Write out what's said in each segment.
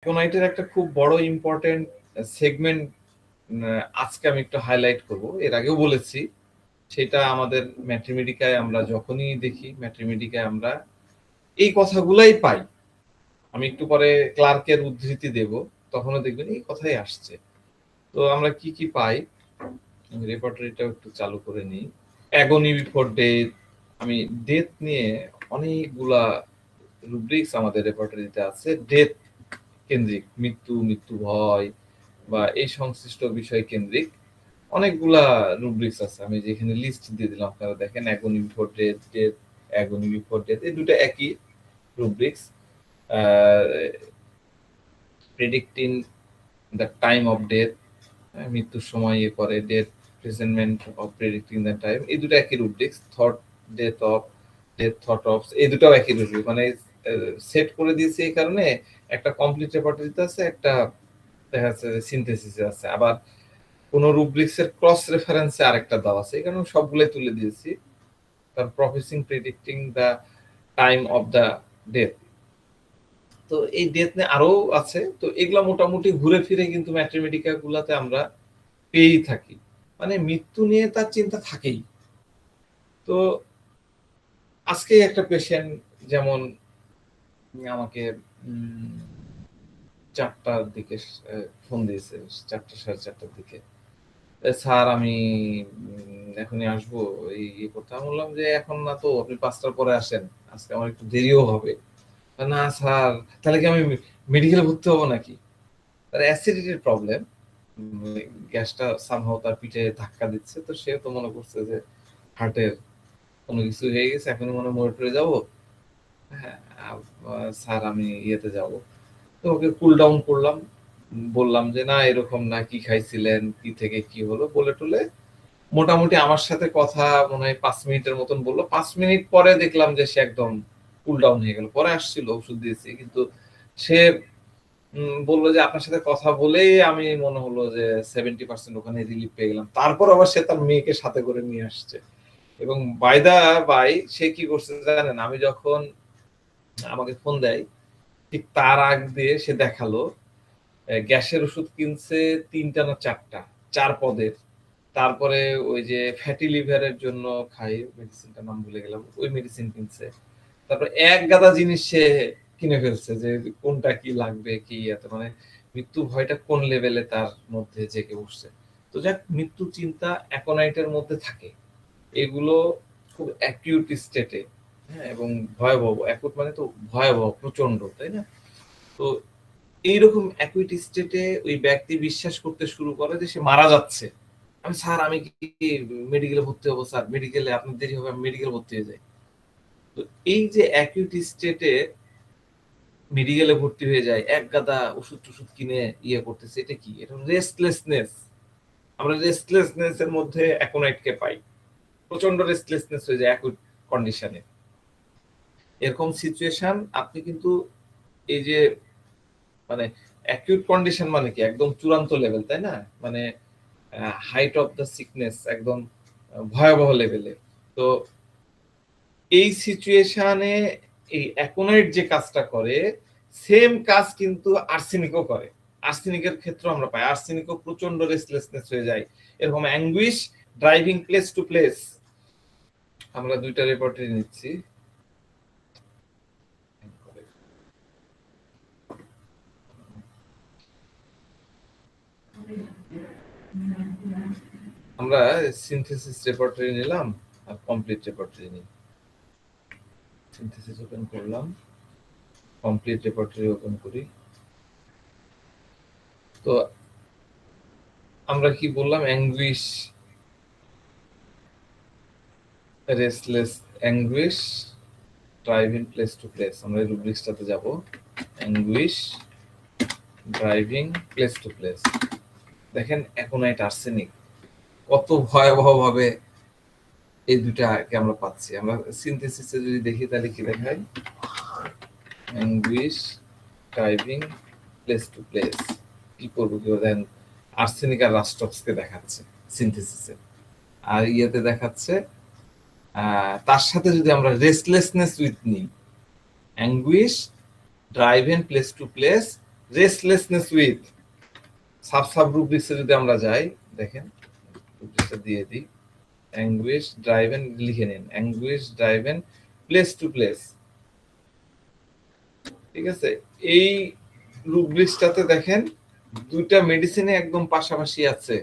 অ্যাকোনাইটের একটা খুব বড় ইম্পর্টেন্ট সেগমেন্ট আজকে আমি একটু হাইলাইট করব। এর আগেও বলেছি, সেটা আমাদের ম্যাথমেটিকায় আমরা যখনই দেখি, ম্যাথমেটিকায় আমরা এই কথাগুলাই পাই। আমি একটু পরে ক্লার্কের উদ্ধৃতি দেব, তখনও দেখবেন এই কথাই আসছে। তো আমরা কি কি পাই, রেপার্টরিটা একটু চালু করে নিই। অ্যাগনি বিফোর ডেথ, আমি ডেথ নিয়ে অনেকগুলা রুব্রিক্স আমাদের রেপার্টরিতে আছে। ডেথ কেন্দ্রিক, মৃত্যু ভয় বা এই সংশ্লিষ্ট বিষয় কেন্দ্রিক অনেকগুলা রুব্রিক্স আছে। আমি যেখানে লিস্ট দিয়ে দিলাম, আপনারা দেখেন agony before death, agony before death, এই দুটো একই rubrics. Predicting the time of death, মৃত্যুর সময় ইয়ে করে, death presentiment of predicting the time, এই দুটো একই রুব্রিক্স। থট অফ, এই দুটাও একই রুব্রিক্স। মানে সেট করে দিয়েছি এই কারণে, একটা কমপ্লিট রেপার্টরিতে আছে, একটা দেখা যাচ্ছে সিনথেসিসে আছে, আবার কোন রুব্রিক্সের ক্রস রেফারেন্সে আরেকটা দেওয়া আছে, এই কারণে সবগুলোই তুলে দিয়েছি। তার prophesying predicting the time of the death. তো এই ডেথ নিয়ে আরো আছে। তো এগুলা মোটামুটি ঘুরে ফিরে কিন্তু ম্যাথমেটিকা গুলাতে আমরা পেয়েই থাকি। মানে মৃত্যু নিয়ে তার চিন্তা থাকেই। তো আজকে একটা পেশেন্ট যেমন আমাকে 4টার দিকে ফোন দিয়েছে, 4টা 4:30টার দিকে, স্যার আমি এখনই আসবো, এই করতে। আমি বললাম যে এখন না তো, আপনি 5টার পরে আসেন, আজকে আমার একটু দেরিও হবে। না স্যার, তাহলে কি আমি মেডিকেলে ভর্তি হবো নাকি? তার অ্যাসিডিটির প্রবলেম, গ্যাসটা সামহাও তার পিঠে ধাক্কা দিচ্ছে। তো সে তো মনে করছে যে হার্টের কোনো কিছু হয়ে গেছে, এখন মনে মরে টরে যাবো। হ্যাঁ, স্যার আমি ইয়েতে যাব। তো ওকে কুল ডাউন করলাম, বললাম যে না এরকম না, কি খাইছিলেন, কি থেকে কি হলো বলে টলে মোটামুটি আমার সাথে কথা মনে হয় 5 মিনিটের মতন বললো। 5 মিনিট পরে দেখলাম যে সে একদম কুল ডাউন হয়ে গেল। পরে আসছিল, ওষুধ দিয়েছি, কিন্তু সে বললো যে আপনার সাথে কথা বলেই আমি মনে হলো যে 70% ওখানে রিলিফ পেয়ে গেলাম। তারপর আবার সে তার মেয়েকে সাথে করে নিয়ে আসছে। এবং বাই সে কি করছে জানেন, আমি যখন আমাকে ফোন দেয় ঠিক তার আগ দিয়ে সে দেখালো গ্যাসের ওষুধ কিনছে 3টা না 4টা, 4 পদের। তারপরে ওই যে ফ্যাটি লিভারের জন্য খাই, মেডিসিনটার নাম ভুলে গেলাম, ওই মেডিসিন কিনছে। তারপর এক গাদা জিনিস সে কিনে ফেলছে, যে কোনটা কি লাগবে কি এত, মানে মৃত্যু ভয়টা কোন লেভেলে তার মধ্যে জেগে উঠছে। তো যাক, মৃত্যু চিন্তা অ্যাকোনাইটের মধ্যে থাকে, এগুলো খুব অ্যাকিউট স্টেটে, হ্যাঁ, এবং ভয়াবহ। অ্যাকুট মানে তো ভয়াবহ, প্রচন্ড, তাই না? তো এইরকম অ্যাকুইট স্টেটে ওই ব্যক্তি বিশ্বাস করতে শুরু করে যে সে মারা যাচ্ছে। স্যার আমি কি মেডিকেলে ভর্তি হবো? স্যার মেডিকেলে আপনার দেরি হবে, আমি মেডিকেলে ভর্তি হয়ে যাই। তো এই যে অ্যাকিউট স্টেটে মেডিকেলে ভর্তি হয়ে যায়, এক গাদা ওষুধ টষুধ কিনে ইয়ে করতেছে, এটা কি? এটা রেস্টলেসনেস। আমরা রেস্টলেসনেস এর মধ্যে অ্যাকোনাইটকে পাই। প্রচন্ড রেস্টলেসনেস হয়ে যায় অ্যাকুইট কন্ডিশনে। এরকম সিচুয়েশন আপনি কিন্তু এই যে, মানে অ্যাকিউট কন্ডিশন মানে কি একদম চূড়ান্ত লেভেল, তাই না? মানে হাইট অফ দ্য সিকনেস, একদম ভয়াবহ লেভেলে। তো এই সিচুয়েশনে এই অ্যাকোনাইট যে কাজটা করে, সেম কাজ কিন্তু আর্সেনিকও করে। আর্সেনিকের ক্ষেত্রে আমরা পাই, আর্সেনিকও প্রচন্ড রেস্টলেসনেস হয়ে যায়। এরকম anguish, driving place to place. আমরা 2টা রেপোর্টে নিচ্ছি। আমরা সিনথেসিস রেপোর্টারি নিলাম আর কমপ্লিট রেপোর্টারি নিই। সিনথেসিস ওপেন করলাম, কমপ্লিট রেপোর্টারি ওপেন করি। তো আমরা কি বললাম? Anguish, restless, anguish, driving place to place. আমরা এই রুব্রিক্সটাতে যাব, anguish, driving place to place. দেখেন অ্যাকোনাইট, আর্সেনিক কত ভয়াবহ ভাবে এই দুটাকে আমরা পাচ্ছি। আমরা সিনথেসিসে যদি দেখি তাহলে কি দেখায়? Anguish, driving place to place. কি করবো, কি দেন আর্সেনিক আর রাস্টক্সকে দেখাচ্ছে সিনথেসিসে, আর ইয়েতে দেখাচ্ছে। তার সাথে যদি আমরা রেস্টলেসনেস উইথ নিই, anguish, driving place to place, restlessness with sub রুব্রিক্সে যদি আমরা যাই, দেখেন রুব্রিক্সটা দিয়ে দিই, অ্যাঙ্গুইশ ড্রাইভেন লিখে নিন, anguish driven place to place. ঠিক আছে, এই রুব্রিক্সটাতে দেখেন দুইটা মেডিসিনে একদম পাশাপাশি আছে,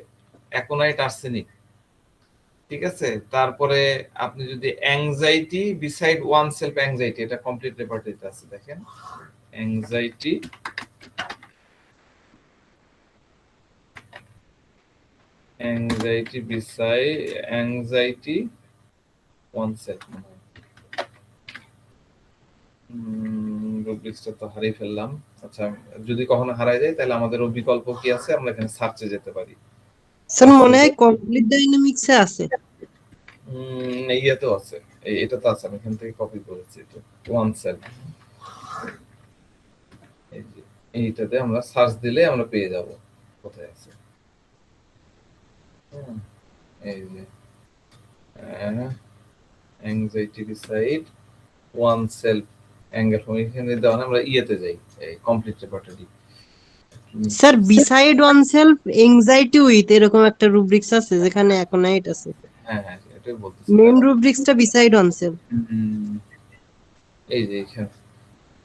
অ্যাকোনাইট আর্সেনিক। ঠিক আছে, তারপরে আপনি যদি anxiety beside one self anxiety, এটা কমপ্লিট রেপার্টরিতে আছে, দেখেন anxiety beside anxiety one self. রুব্রিক্সটা তো হারিয়ে ফেললাম। আচ্ছা, যদি কখনো হারায় যায় তাহলে আমাদের বিকল্প কি আছে, আমরা এখানে সার্চে যেতে পারি। স্যার মনে হয় কমপ্লিট ডাইনামিক্সে আছে। এইটাতেও আছে, এটা তো আছে, আমি এখান থেকে কপি করেছি। তো ওয়ান সেল, এইটাতে আমরা সার্চ দিলে আমরা পেয়ে যাব কোথায় আছে। এই যে anxiety beside one self angle form, এখানে দেওয়া আমরা ইয়েতে যাই, এই complete repertory. Sir beside one self anxiety with এরকম একটা রুব্রিক্স আছে যেখানে অ্যাকোনাইট আছে। হ্যাঁ হ্যাঁ, এটাই বলতেছি। মেন রুব্রিক্সটা বিসাইড ওয়ান সেলফ। এই যে এখানে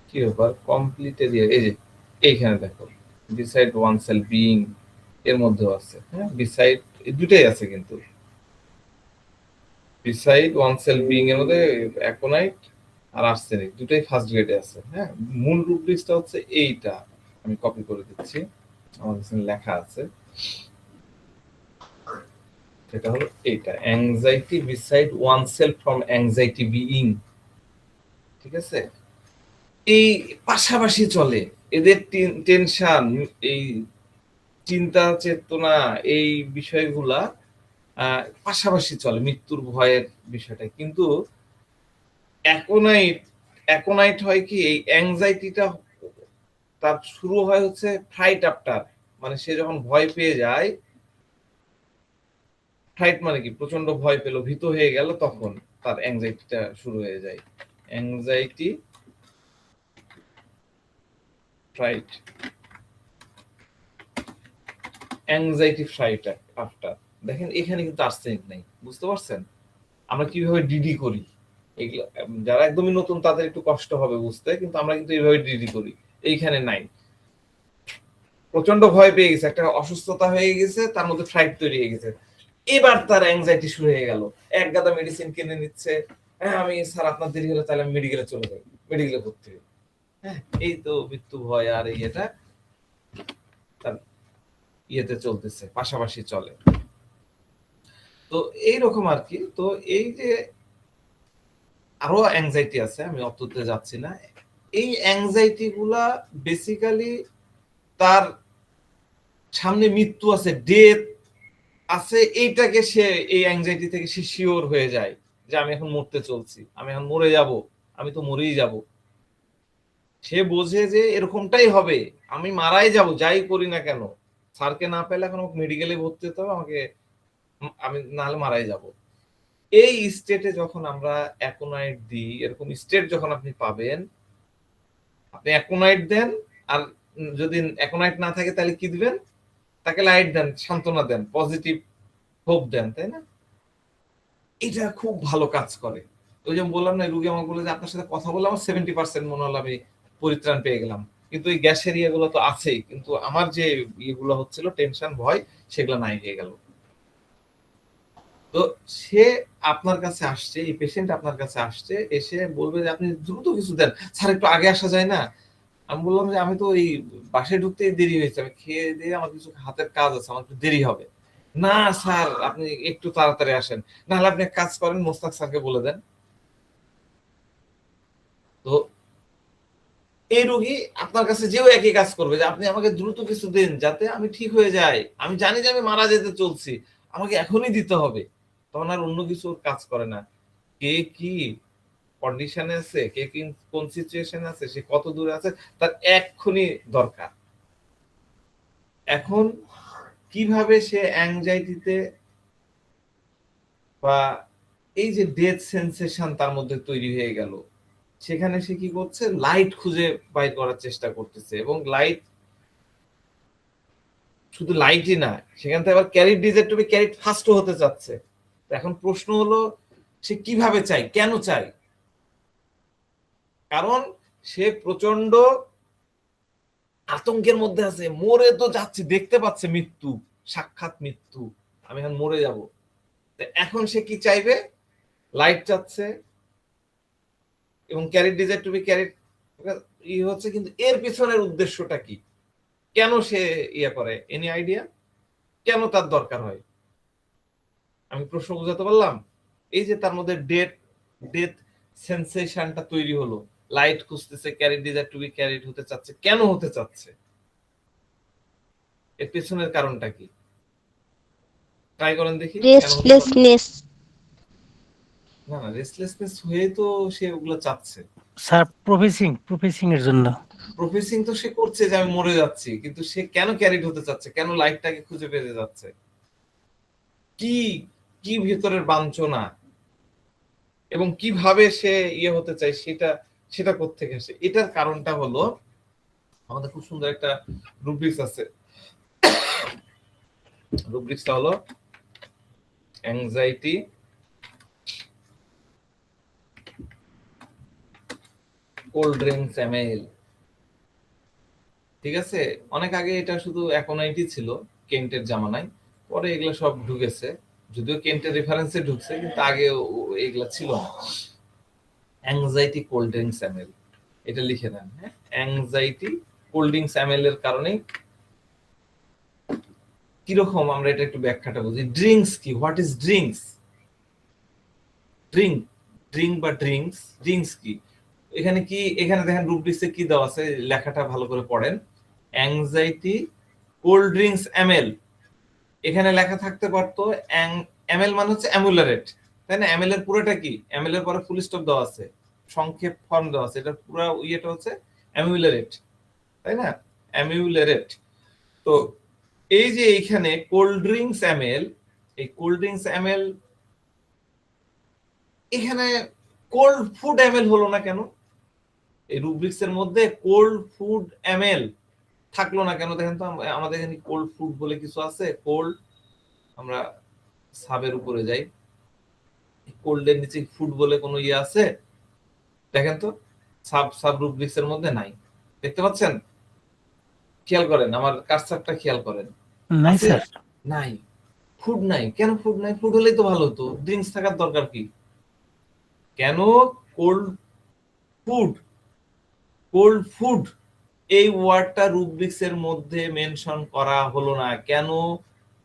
কি ব্যাপার, কমপ্লিটে দিয়ে এই যে এইখানে দেখো বিসাইড ওয়ান সেলফ বিইং এর মধ্যেও আছে। হ্যাঁ, বিসাইড দুটাই আছে, কিন্তু বিসাইড ওয়ান সেলফ বিইং এর মধ্যে অ্যাকোনাইট আর আর্সেনিক দুটাই ফার্স্ট গ্রেডে আছে। হ্যাঁ, মূল রুব্রিক্সটা হচ্ছে এইটা, আমি কপি করে দিচ্ছি, আমার কাছে লেখা আছে, সেটা হলো এইটা, anxiety beside one self from anxiety being. ঠিক আছে, এই পাশাপাশি চলে এদের টেনশন, এই চিন্তা চেতনা, এই বিষয়গুলা পাশাপাশি চলে মৃত্যুর ভয়ের বিষয়টা। কিন্তু অ্যাকোনাইট হয় কি, এই অ্যাংজাইটিটা তার শুরু হয় হচ্ছে ফ্লাইট আফটার, মানে সে যখন ভয় পেয়ে যায়, ফ্লাইট মানে কি প্রচন্ড ভয় পেল, ভীত হয়ে গেল, তখন তার অ্যাংজাইটিটা শুরু হয়ে যায়। Anxiety flight, anxiety flight after. দেখেন এখানে কিন্তু আর্সেনিক নাই, বুঝতে পারছেন আমরা কিভাবে ডিডি করি। এগুলো যারা একদমই নতুন তাদের একটু কষ্ট হবে বুঝতে, কিন্তু আমরা কিন্তু এইভাবে ডিডি করি। এইখানে নাই, প্রচন্ড ভয় পেয়ে গেছে, একটা অসুস্থতা হয়ে গেছে, তার মধ্যে ফ্লাইট তৈরি হয়ে গেছে, এবার তার অ্যাংজাইটি শুরু হয়ে গেল, এক গাদা মেডিসিন কিনে নিচ্ছে। হ্যাঁ, আমি স্যার আপনার দেরি হলে তাহলে আমি মেডিকেলে চলে যাই, মেডিকেলে ভর্তি হই। হ্যাঁ, এই তো মৃত্যু ভয় আর এটা তার ইয়েতে চলতেছে, পাশাপাশি চলে। তো এইরকম আর কি। তো এই যে আরো অ্যাংজাইটি আছে, আমি অততে যাচ্ছি না। এই অ্যাংজাইটি গুলা বেসিক্যালি তার সামনে মৃত্যু আছে, ডেথ আছে, এইটাকে সে এই অ্যাংজাইটি থেকে সে শিওর হয়ে যায় যে আমি এখন মরতে চলছি, আমি এখন মরে যাব, আমি তো মরেই যাব। সে বোঝে যে এরকমটাই হবে, আমি মারাই যাব যাই করি না কেন, স্যারকে না পেলে এখন আমাকে মেডিকেলে ভর্তি হতে হবে, আমাকে আমি নাহলে মারাই যাব। এই স্টেটে যখন আমরা অ্যাকোনাইট দিই, এরকম স্টেট যখন আপনি পাবেন, আপনি অ্যাকোনাইট দেন, আর যদি অ্যাকোনাইট না থাকে তাহলে কি দিবেন, তাকে লাইট দেন, সান্ত্বনা দেন, পজিটিভ হোপ দেন, তাই না? এটা খুব ভালো কাজ করে। ওই যে বললাম না, রুগী আমাকে বলে যে আপনার সাথে কথা বলে আমার 70% মনে হলো আমি পরিত্রাণ পেয়ে গেলাম, কিন্তু এই গ্যাসের ইয়েগুলো তো আছেই, কিন্তু আমার যে ইয়েগুলো হচ্ছিল টেনশন ভয়, সেগুলো নাই হয়ে গেল। তো সে আপনার কাছে আসছে, এই পেশেন্ট আপনার কাছে আসছে, এসে বলবে যে আপনি দ্রুত কিছু দেন, স্যার একটু আগে আসা যায় না। আমি বললাম যে আমি তো এই বাসায় ঢুকতে দেরি হয়েছে, আমি খেয়ে দিয়ে আমার কিছু হাতের কাজ আছে, আমার একটু দেরি হবে। না স্যার, আপনি একটু তাড়াতাড়ি আসেন, নাহলে আপনি এক কাজ করেন, মোস্তাক স্যারকে বলে দেন। তো এই রোগী আপনার কাছে যেও একই কাজ করবে, যে আপনি আমাকে দ্রুত কিছু দিন যাতে আমি ঠিক হয়ে যাই, আমি জানি যে আমি মারা যেতে চলছি, আমাকে এখনই দিতে হবে। তখন আর অন্য কিছু কাজ করে না, কে কি কন্ডিশনে আছে, কে কি কোন সিচুয়েশনে আছে, সে কত দূরে আছে, তার এক্ষুনি দরকার। এখন কিভাবে সে অ্যাংজাইটিতে বা এই যে ডেথ সেন্সেশন তার মধ্যে তৈরি হয়ে গেল, সেখানে সে কি করছে, লাইট খুঁজে বাইর করার চেষ্টা করতেছে, এবং লাইট শুধু লাইটই না, সেখান থেকে আবার carried desire to be carried ফাস্টও হতে চাচ্ছে। এখন প্রশ্ন হলো সে কিভাবে চাই, কেন চাই? কারণ সে প্রচন্ড আতঙ্কের মধ্যে আছে, মরে তো যাচ্ছে, দেখতে পাচ্ছে মৃত্যু, সাক্ষাৎ মৃত্যু, আমি এখন মরে যাব। এখন সে কি চাইবে? লাইট চাচ্ছে এবং carried desire to be carried হচ্ছে। কিন্তু এর পিছনের উদ্দেশ্যটা কি? কেন সে করে? এনি আইডিয়া কেন তার দরকার হয়? আমি প্রশ্ন বুঝাতে পারলাম? এই যে তার মধ্যে ডেথ সেন্সেশনটা তৈরি হলো, লাইট খুঁজতেছে, carried desire to be carried হতে চাচ্ছে, কেন হতে চাচ্ছে? এর পেছনের কারণটা কি? ট্রাই করেন দেখি। রেস্টলেসনেস। না না, রেস্টলেসনেস হয়ে তো সে ওগুলো চাচ্ছে। স্যার প্রফেসিং এর জন্য। প্রফেসিং তো সে করছে যে আমি মরে যাচ্ছি, কিন্তু সে কেন ক্যারিড হতে চাচ্ছে? কেন লাইটটাকে খুঁজে পেতে যাচ্ছে? কি কি ভেতরের বাঞ্ছনা এবং কিভাবে সে হতে চায় সেটা কোত্থেকে আসে? এটার কারণটা হলো, আমাদের খুব সুন্দর একটা রুব্রিক্স আছে। রুব্রিক্সটা হলো অ্যাংজাইটি কোল্ড ড্রিঙ্কস এমএল। ঠিক আছে, অনেক আগে এটা শুধু অ্যাকোনাইটি ছিল কেন্টের জামানায়, পরে এগুলা সব ঢুকেছে, যদিও কেন্টের রেফারেন্সে ঢুকছে, কিন্তু আগে এগুলা ছিল না। অ্যাংজাইটি কোল্ড ড্রিঙ্কস এমএল, এটা লিখে নেন। হ্যাঁ, অ্যাংজাইটি কোল্ড ড্রিঙ্কস এমএল এর কারণে কিরকম, আমরা এটা একটু ব্যাখ্যাটা বুঝি। ড্রিঙ্কস কি? What is drinks? ড্রিঙ্ক বা ড্রিঙ্কস কি? এখানে কি, এখানে দেখেন রুব্রিক্সে কি দেওয়া আছে, লেখাটা ভালো করে পড়েন। অ্যাংজাইটি কোল্ড ড্রিঙ্কস এমএল, এখানে লেখা থাকতে পারতো এমএল মানে হচ্ছে অ্যামুলারেট, তাই না? এমএল এর পুরোটা কি? এমএল এর পরে ফুল স্টপ দেওয়া আছে, সংক্ষেপ ফর্ম দেওয়া আছে, এটা পুরো ইয়েটা হচ্ছে অ্যামুলারেট, তাই না? অ্যামুলারেট। তো এই যে এইখানে কোল্ড ড্রিঙ্কস এমএল, এই কোল্ড ড্রিঙ্কস এমএল, এখানে কোল্ড ফুড এমএল হলো না কেন? এই রুব্রিক্স এর মধ্যে কোল্ড ফুড এমএল থাকলো না কেন? দেখেন তো, আমাদের এখানে কোল্ড ফুড বলে কিছু আছে? কোল্ড, আমরা সাবের উপরে যাই, কোল্ডের নিচে ফুড বলে কোনো ইয়ে আছে? দেখেন তো, সাব রুব্রিক্স এর মধ্যে নাই, দেখতে পাচ্ছেন? খেয়াল করেন, আমার কার্সারটা খেয়াল করেন। নাই স্যার, নাই, ফুড নাই। কেন ফুড নাই? ফুড হলেই তো ভালো হতো, ড্রিঙ্কস থাকার দরকার কি? কেন কোল্ড ফুড এই ওয়ার্ডটা রুব্রিক্স এর মধ্যে মেনশন করা হলো না? কেন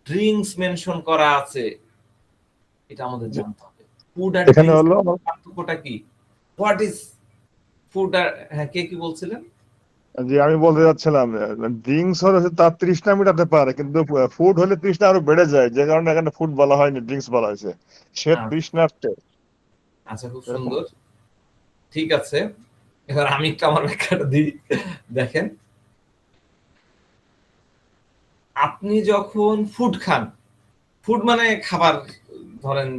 ড্রিঙ্কস মেনশন করা আছে? এটা আমাদের জানতে হবে। ফুড আর এখানে হলো পার্থক্যটা কি? হোয়াট ইজ ফুড আর, হ্যাঁ, কে কি বলছিলেন? যে আমি বলতে যাচ্ছিলাম, ড্রিঙ্কস হলে তার তৃষ্ণা মেটাতে পারে, কিন্তু ফুড হলে তৃষ্ণা আরো বেড়ে যায়, যে কারণে এখানে ফুড বলা হয়নি, ড্রিঙ্কস বলা হয়েছে। সে তৃষ্ণার্থে। আচ্ছা, খুব সুন্দর, ঠিক আছে। এবার আমি একটু আমার ব্যাখ্যাটা দিই। দেখেন, আপনি যখন ফুড খান, ফুড মানে খাবার, ধরেন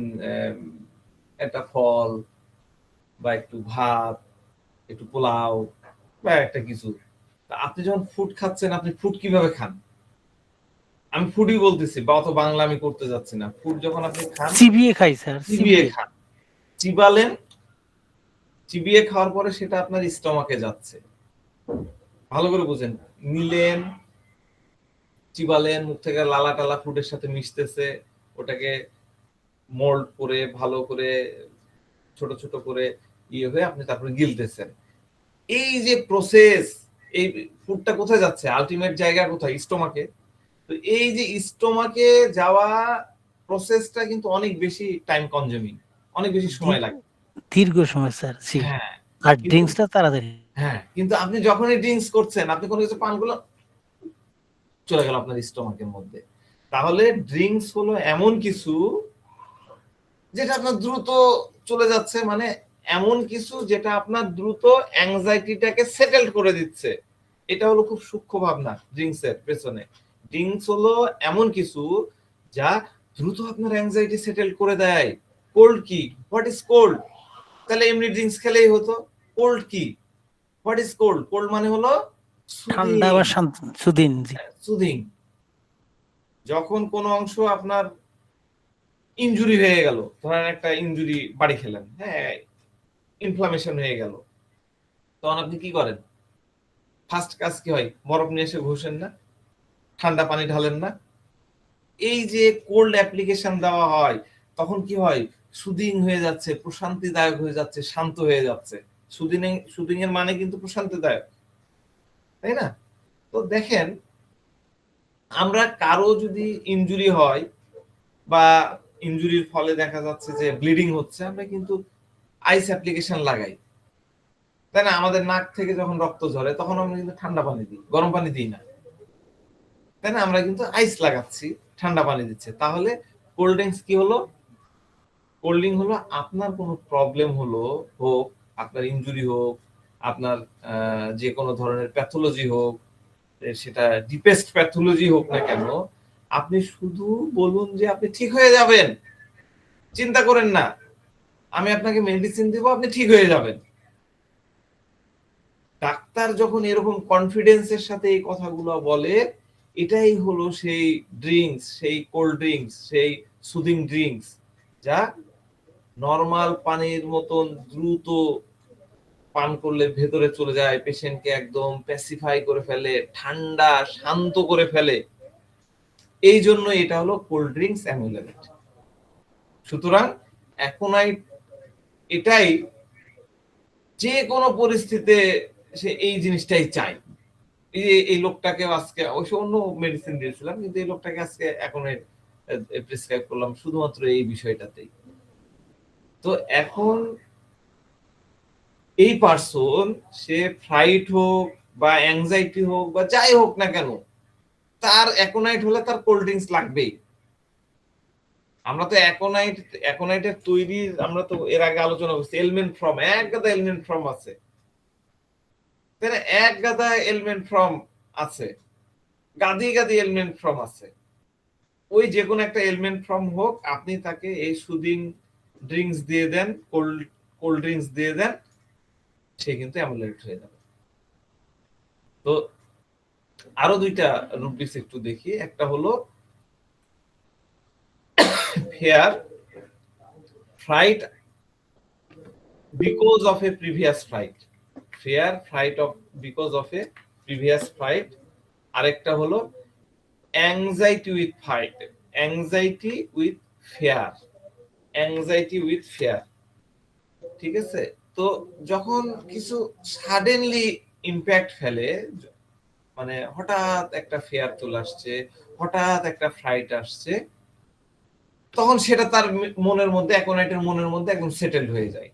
একটা ফল বা একটু ভাত, একটু পোলাও বা একটা কিছু, আপনি যখন ফুড খাচ্ছেন, আপনি ফুড কিভাবে খান? আমি ফুডই বলতেছি, বা অত বাংলা আমি করতে যাচ্ছি না। ফুড যখন আপনি খান, চিবিয়ে খাই স্যার, চিবিয়ে খান, চিবালেন, চিবিয়ে খাওয়ার পরে সেটা আপনার স্টমাকে যাচ্ছে। ভালো করে বুঝেন, নিলেন, চিবালেন, মুখ থেকে লালা টালা ফুডের সাথে মিশতেছে, ওটাকে মোল্ড করে ভালো করে ছোট ছোট করে হয়ে আপনি তারপরে গিলতেছেন। এই যে প্রসেস, এই ফুডটা কোথায় যাচ্ছে? আলটিমেট জায়গা কোথায়? স্টমাকে। তো এই যে স্টমাকে যাওয়া প্রসেসটা কিন্তু অনেক বেশি টাইম কনজিউমিং, অনেক বেশি সময় লাগে, দীর্ঘ সময় স্যার। হ্যাঁ, আর ড্রিঙ্কসটা তাড়াতাড়ি। হ্যাঁ, কিন্তু আপনি যখনই ড্রিঙ্কস করছেন, আপনি কোনো কিছু পান করলেন, চলে গেল আপনার স্টমাকের মধ্যে। তাহলে ড্রিঙ্কস হলো এমন কিছু যেটা আপনার দ্রুত চলে যাচ্ছে, মানে এমন কিছু যেটা আপনার দ্রুত অ্যাংজাইটিটাকে সেটেল করে দিচ্ছে। এটা হলো খুব সূক্ষ্ম ভাবনা ড্রিঙ্কস এর পেছনে। ড্রিঙ্কস হলো এমন কিছু যা দ্রুত আপনার অ্যাংজাইটি সেটেল করে দেয়। কোল্ড কি? What is cold? তাহলে এমনি ড্রিঙ্কস খেলেই হতো। কোল্ড কি? What is cold? কোল্ড মানে হলো ঠান্ডা বা সুদিন। সুদিং। যখন কোনো অংশ আপনার ইনজুরি হয়ে গেল, ধরেন একটা ইনজুরি বাড়ি খেলেন, হ্যাঁ, ইনফ্লামেশন হয়ে গেল, তখন আপনি কি করেন? ফার্স্ট কাজ কি হয়? বরফ নিয়ে এসে ঘষেন না? ঠান্ডা পানি ঢালেন না? এই যে কোল্ড অ্যাপ্লিকেশন দেওয়া হয়, তখন কি হয়? সুদিং হয়ে যাচ্ছে, প্রশান্তিদায়ক হয়ে যাচ্ছে, শান্ত হয়ে যাচ্ছে। সুদিং এর মানে কিন্তু প্রশান্তিদায়ক, তাই না? তো দেখেন, আমরা কারো যদি ইনজুরি হয় বা ইনজুরির ফলে দেখা যাচ্ছে যে ব্লিডিং হচ্ছে, আমরা কিন্তু আইস অ্যাপ্লিকেশন লাগাই, তাই না? আমাদের নাক থেকে যখন রক্ত ঝরে তখন আমরা কিন্তু ঠান্ডা পানি দিই, গরম পানি দিই না, তাই না? আমরা কিন্তু আইস লাগাচ্ছি, ঠান্ডা পানি দিচ্ছে। তাহলে কোল্ড ড্রিঙ্কস কি হলো? কোল্ড ড্রিঙ্ক হলো আপনার কোনো প্রবলেম হলো, হোক আপনার ইনজুরি হোক, আপনার যে কোনো ধরনের প্যাথোলজি হোক, সেটা ডিপেস্ট প্যাথোলজি হোক না কেন, আপনি শুধু বলুন যে আপনি ঠিক হয়ে যাবেন, চিন্তা করেন না, আমি আপনাকে মেডিসিন দিব, আপনি ঠিক হয়ে যাবেন। ডাক্তার যখন এরকম কনফিডেন্সের সাথে এই কথাগুলো বলে, এটাই হলো সেই ড্রিঙ্কস, সেই কোল্ড ড্রিঙ্কস, সেই সুদিং ড্রিঙ্কস, যা নরমাল পানির মতন দ্রুত পান করলে ভেতরে চলে যায়, পেশেন্টকে একদম প্যাসিফাই করে ফেলে, ঠান্ডা শান্ত করে ফেলে। এই জন্য এটা হলো কোল্ড ড্রিঙ্কস অ্যামুলেট। সুতরাং অ্যাকোনাইট এটাই, যে কোনো পরিস্থিতিতে সে এই জিনিসটাই চায়। এই লোকটাকে আজকে অবশ্য অন্য মেডিসিন দিয়েছিলাম, কিন্তু এই লোকটাকে আজকে অ্যাকোনাইট প্রেসক্রাইব করলাম শুধুমাত্র এই বিষয়টাতেই। তো এখন এই পার্সন, সে ফ্লাইট হোক বা অ্যাংজাইটি হোক বা যাই হোক না কেন, তার অ্যাকোনাইট হলে তার কোল্ড ড্রিঙ্কস লাগবেই। আমরা তো অ্যাকোনাইটের তৈরি, আমরা তো এর আগে আলোচনা করছি, এলিমেন্ট ফ্রম, এক গাদা এলিমেন্ট ফ্রম আছে, তাই না? এক গাদা এলিমেন্ট ফ্রম আছে, গাদি গাদি এলিমেন্ট ফ্রম আছে। ওই যে কোনো একটা এলিমেন্ট ফ্রম হোক, আপনি তাকে এই সুদিং ড্রিঙ্কস দিয়ে দেন, কোল্ড ড্রিঙ্কস দিয়ে দেন, সে কিন্তু অ্যামুলেট হয়ে যাবে। তো আরো দুইটা রুব্রিক্স একটু দেখি। একটা হলো fair flight because of A previous flight, fair flight of because of A previous flight. আরেকটা হলো anxiety with flight, anxiety with fair, anxiety with fair. ঠিক আছে? তো যখন কিছু সাডেনলি ইম্প্যাক্ট ফেলে, মানে হঠাৎ একটা ফেয়ার চলে আসছে, হঠাৎ একটা ফ্লাইট আসছে, তখন সেটা তার মনের মধ্যে, অ্যাকোনাইটের মনের মধ্যে একদম সেটেলড হয়ে যায়।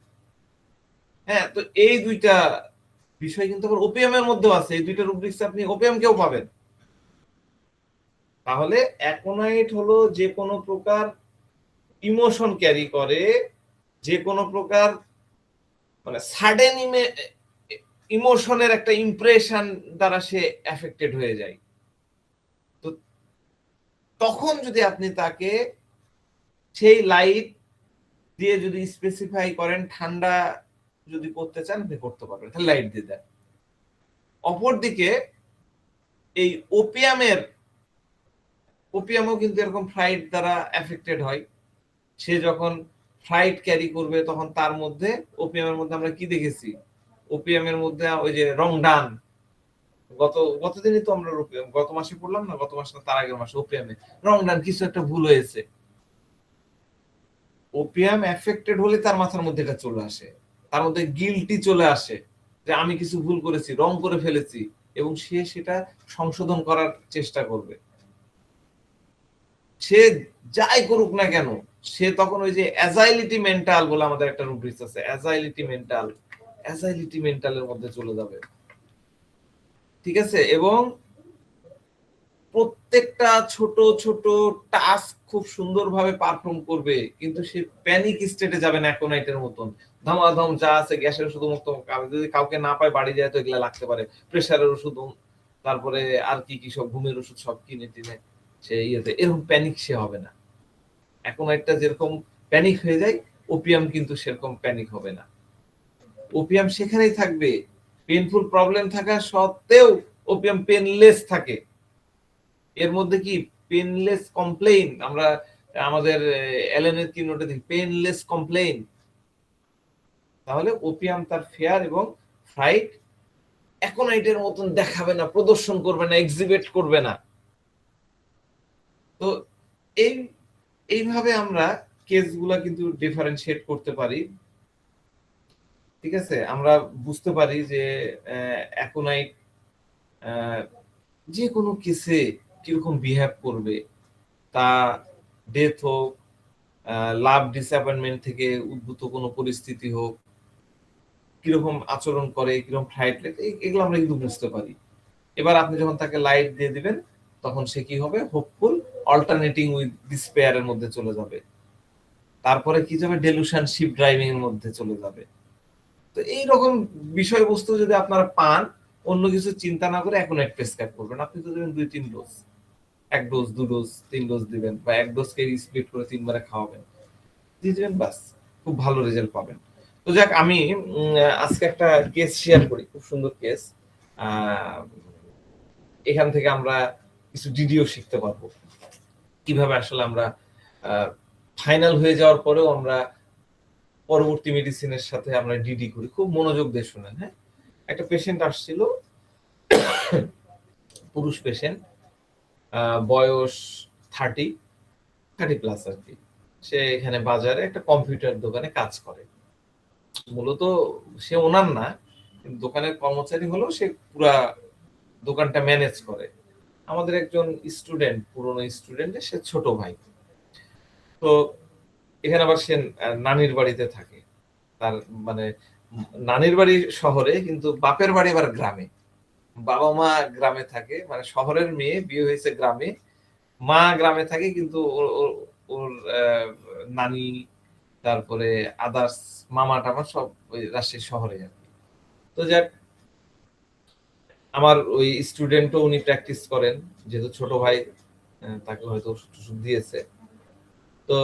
হ্যাঁ, তো এই দুইটা বিষয় কিন্তু আবার ওপিয়ামের মধ্যেও আছে। এই দুইটা রুব্রিক্স আপনি ওপিয়ামকেও পাবেন। তাহলে অ্যাকোনাইট হলো যে কোনো প্রকার ইমোশন ক্যারি করে, যে কোনো প্রকার মানে সাডেন ইমোশনের একটা ইমপ্রেশন দ্বারা সে এফেক্টেড হয়ে যায়। তো তখন যদি আপনি তাকে সেই লাইট দিয়ে যদি স্পেসিফাই করেন, ঠান্ডা যদি করতে চান আপনি করতে পারবেন, তাহলে লাইট দিয়ে দেন। অপরদিকে এই ওপিয়ামও কিন্তু এরকম ফ্লাইট দ্বারা এফেক্টেড হয়। সে যখন ফ্লাইট ক্যারি করবে, তখন তার মধ্যে, ওপিয়ামের মধ্যে আমরা কি দেখেছি? ওপিয়ামের মধ্যে ওই যে রংডান, গতদিনই তো আমরা গত মাসে পড়লাম না, গত মাস না তার আগের মাসে, ওপিয়ামে রংডান কিছু একটা ভুল হয়েছে। ওপিয়াম এফেক্টেড হলে তার মাথার মধ্যে এটা চলে আসে, তার মধ্যে গিল্টি চলে আসে যে আমি কিছু ভুল করেছি, রং করে ফেলেছি, এবং সে সেটা সংশোধন করার চেষ্টা করবে। সে যাই করুক না কেন, সে তখন ওই যে অ্যাজাইলিটি মেন্টাল বলে আমাদের একটা রুব্রিক্স আছে, অ্যাজাইলিটি মেন্টালের মধ্যে চলে যাবে। ঠিক আছে? এবং প্রত্যেকটা ছোট ছোট টাস্ক খুব সুন্দরভাবে পারফর্ম করবে, কিন্তু সে প্যানিক স্টেটে যাবে না অ্যাকোনাইটের মতন। ধমাধম যা আছে, গ্যাসের ওষুধ মুক্ত, যদি কাউকে না পায় বাড়ি যায় তো এগুলা লাগতে পারে, প্রেসারের ওষুধ, তারপরে আর কি কি সব ঘুমের ওষুধ সব কিনে টিনে সে ইয়েতে, এরকম প্যানিক সে হবে না। অ্যাকোনাইটটা যেরকম প্যানিক হয়ে যায়, ওপিয়াম কিন্তু সেরকম প্যানিক হবে না। ওপিয়াম সেখানেই থাকবে, পেইনফুল প্রবলেম থাকা সত্ত্বেও ওপিয়াম পেনলেস থাকে। এর মধ্যে কি পেনলেস কমপ্লেইন, আমরা আমাদের এলএনের কি নোটে দেখি পেনলেস কমপ্লেইন, তাহলে ওপিয়াম তার ফেয়ার এবং ফ্রাইট অ্যাকোনাইটের মতন দেখাবে না, প্রদর্শন করবে না, এক্সিবিট করবে না। তো এইভাবে আমরা কেসগুলা কিন্তু ডিফারেন্সিয়েট করতে পারি। ঠিক আছে, আমরা বুঝতে পারি যে অ্যাকোনাইট যে কোনো কেসে কিরকম বিহেভ করবে, তা ডেথ হোক, লাভ ডিসঅ্যাপয়েন্টমেন্ট থেকে উদ্ভূত কোনো পরিস্থিতি হোক, কিরকম আচরণ করে, কিরকম ফ্লাইট, এগুলো আমরা কিন্তু বুঝতে পারি। এবার আপনি যখন তাকে লাইট দিয়ে দিবেন তখন সে কি হবে, হোপফুল, অল্টারনেটিং উইথ ডিসপেয়ারের মধ্যে চলে যাবে, তারপরে কি যাবে, ডেলুশন শিপ ড্রাইভিং এর মধ্যে চলে যাবে। তো এইরকম বিষয়বস্তু যদি আপনারা পান, অন্য কিছু চিন্তা না করে এখন এক প্রেসক্রাইব করবেন। আপনি তো দেবেন 2-3 ডোজ, 1 ডোজ 2 ডোজ 3 ডোজ দিবেন, বা 1 ডোজকে স্প্লিট করে 3 বারে খাওয়াবেন, দিয়ে দিবেন, বাস, খুব ভালো রেজাল্ট পাবেন। তো যাক, আমি আজকে একটা কেস শেয়ার করি, খুব সুন্দর কেস। এখান থেকে আমরা কিছু ডিডিও শিখতে পারবো, কিভাবে আসলে আমরা ফাইনাল হয়ে যাওয়ার পরেও আমরা পরবর্তী মেডিসিনের সাথে আমরা ডিডি করি। খুব মনোযোগ দিয়ে শুনেন। হ্যাঁ, একটা পেশেন্ট আসছিল, পুরুষ পেশেন্ট, বয়স 30 প্লাস আর কি। সে এখানে বাজারে একটা কম্পিউটার দোকানে কাজ করে। মূলত সে ওনার না, দোকানের কর্মচারী হলেও সে পুরা দোকানটা ম্যানেজ করে। আমাদের একজন স্টুডেন্ট, পুরনো স্টুডেন্ট, সে ছোট ভাই। তো এখানে আবার সে নানির বাড়িতে থাকে। তার মানে নানির বাড়ি শহরে, কিন্তু বাপের বাড়ি আবার গ্রামে। বাবা মা গ্রামে থাকে, মানে শহরের মেয়ে, বিয়ে হয়েছে গ্রামে, মা গ্রামে থাকে, কিন্তু ওর নানি, তারপরে আদার্স মামা টামা সব ওই রাজশাহী শহরে আর কি। তো যাক, আমার ওই স্টুডেন্টও উনি প্র্যাকটিস করেন, যেহেতু ছোট ভাই, তাকে হয়তো ওষুধ টষুধ দিয়েছে। তো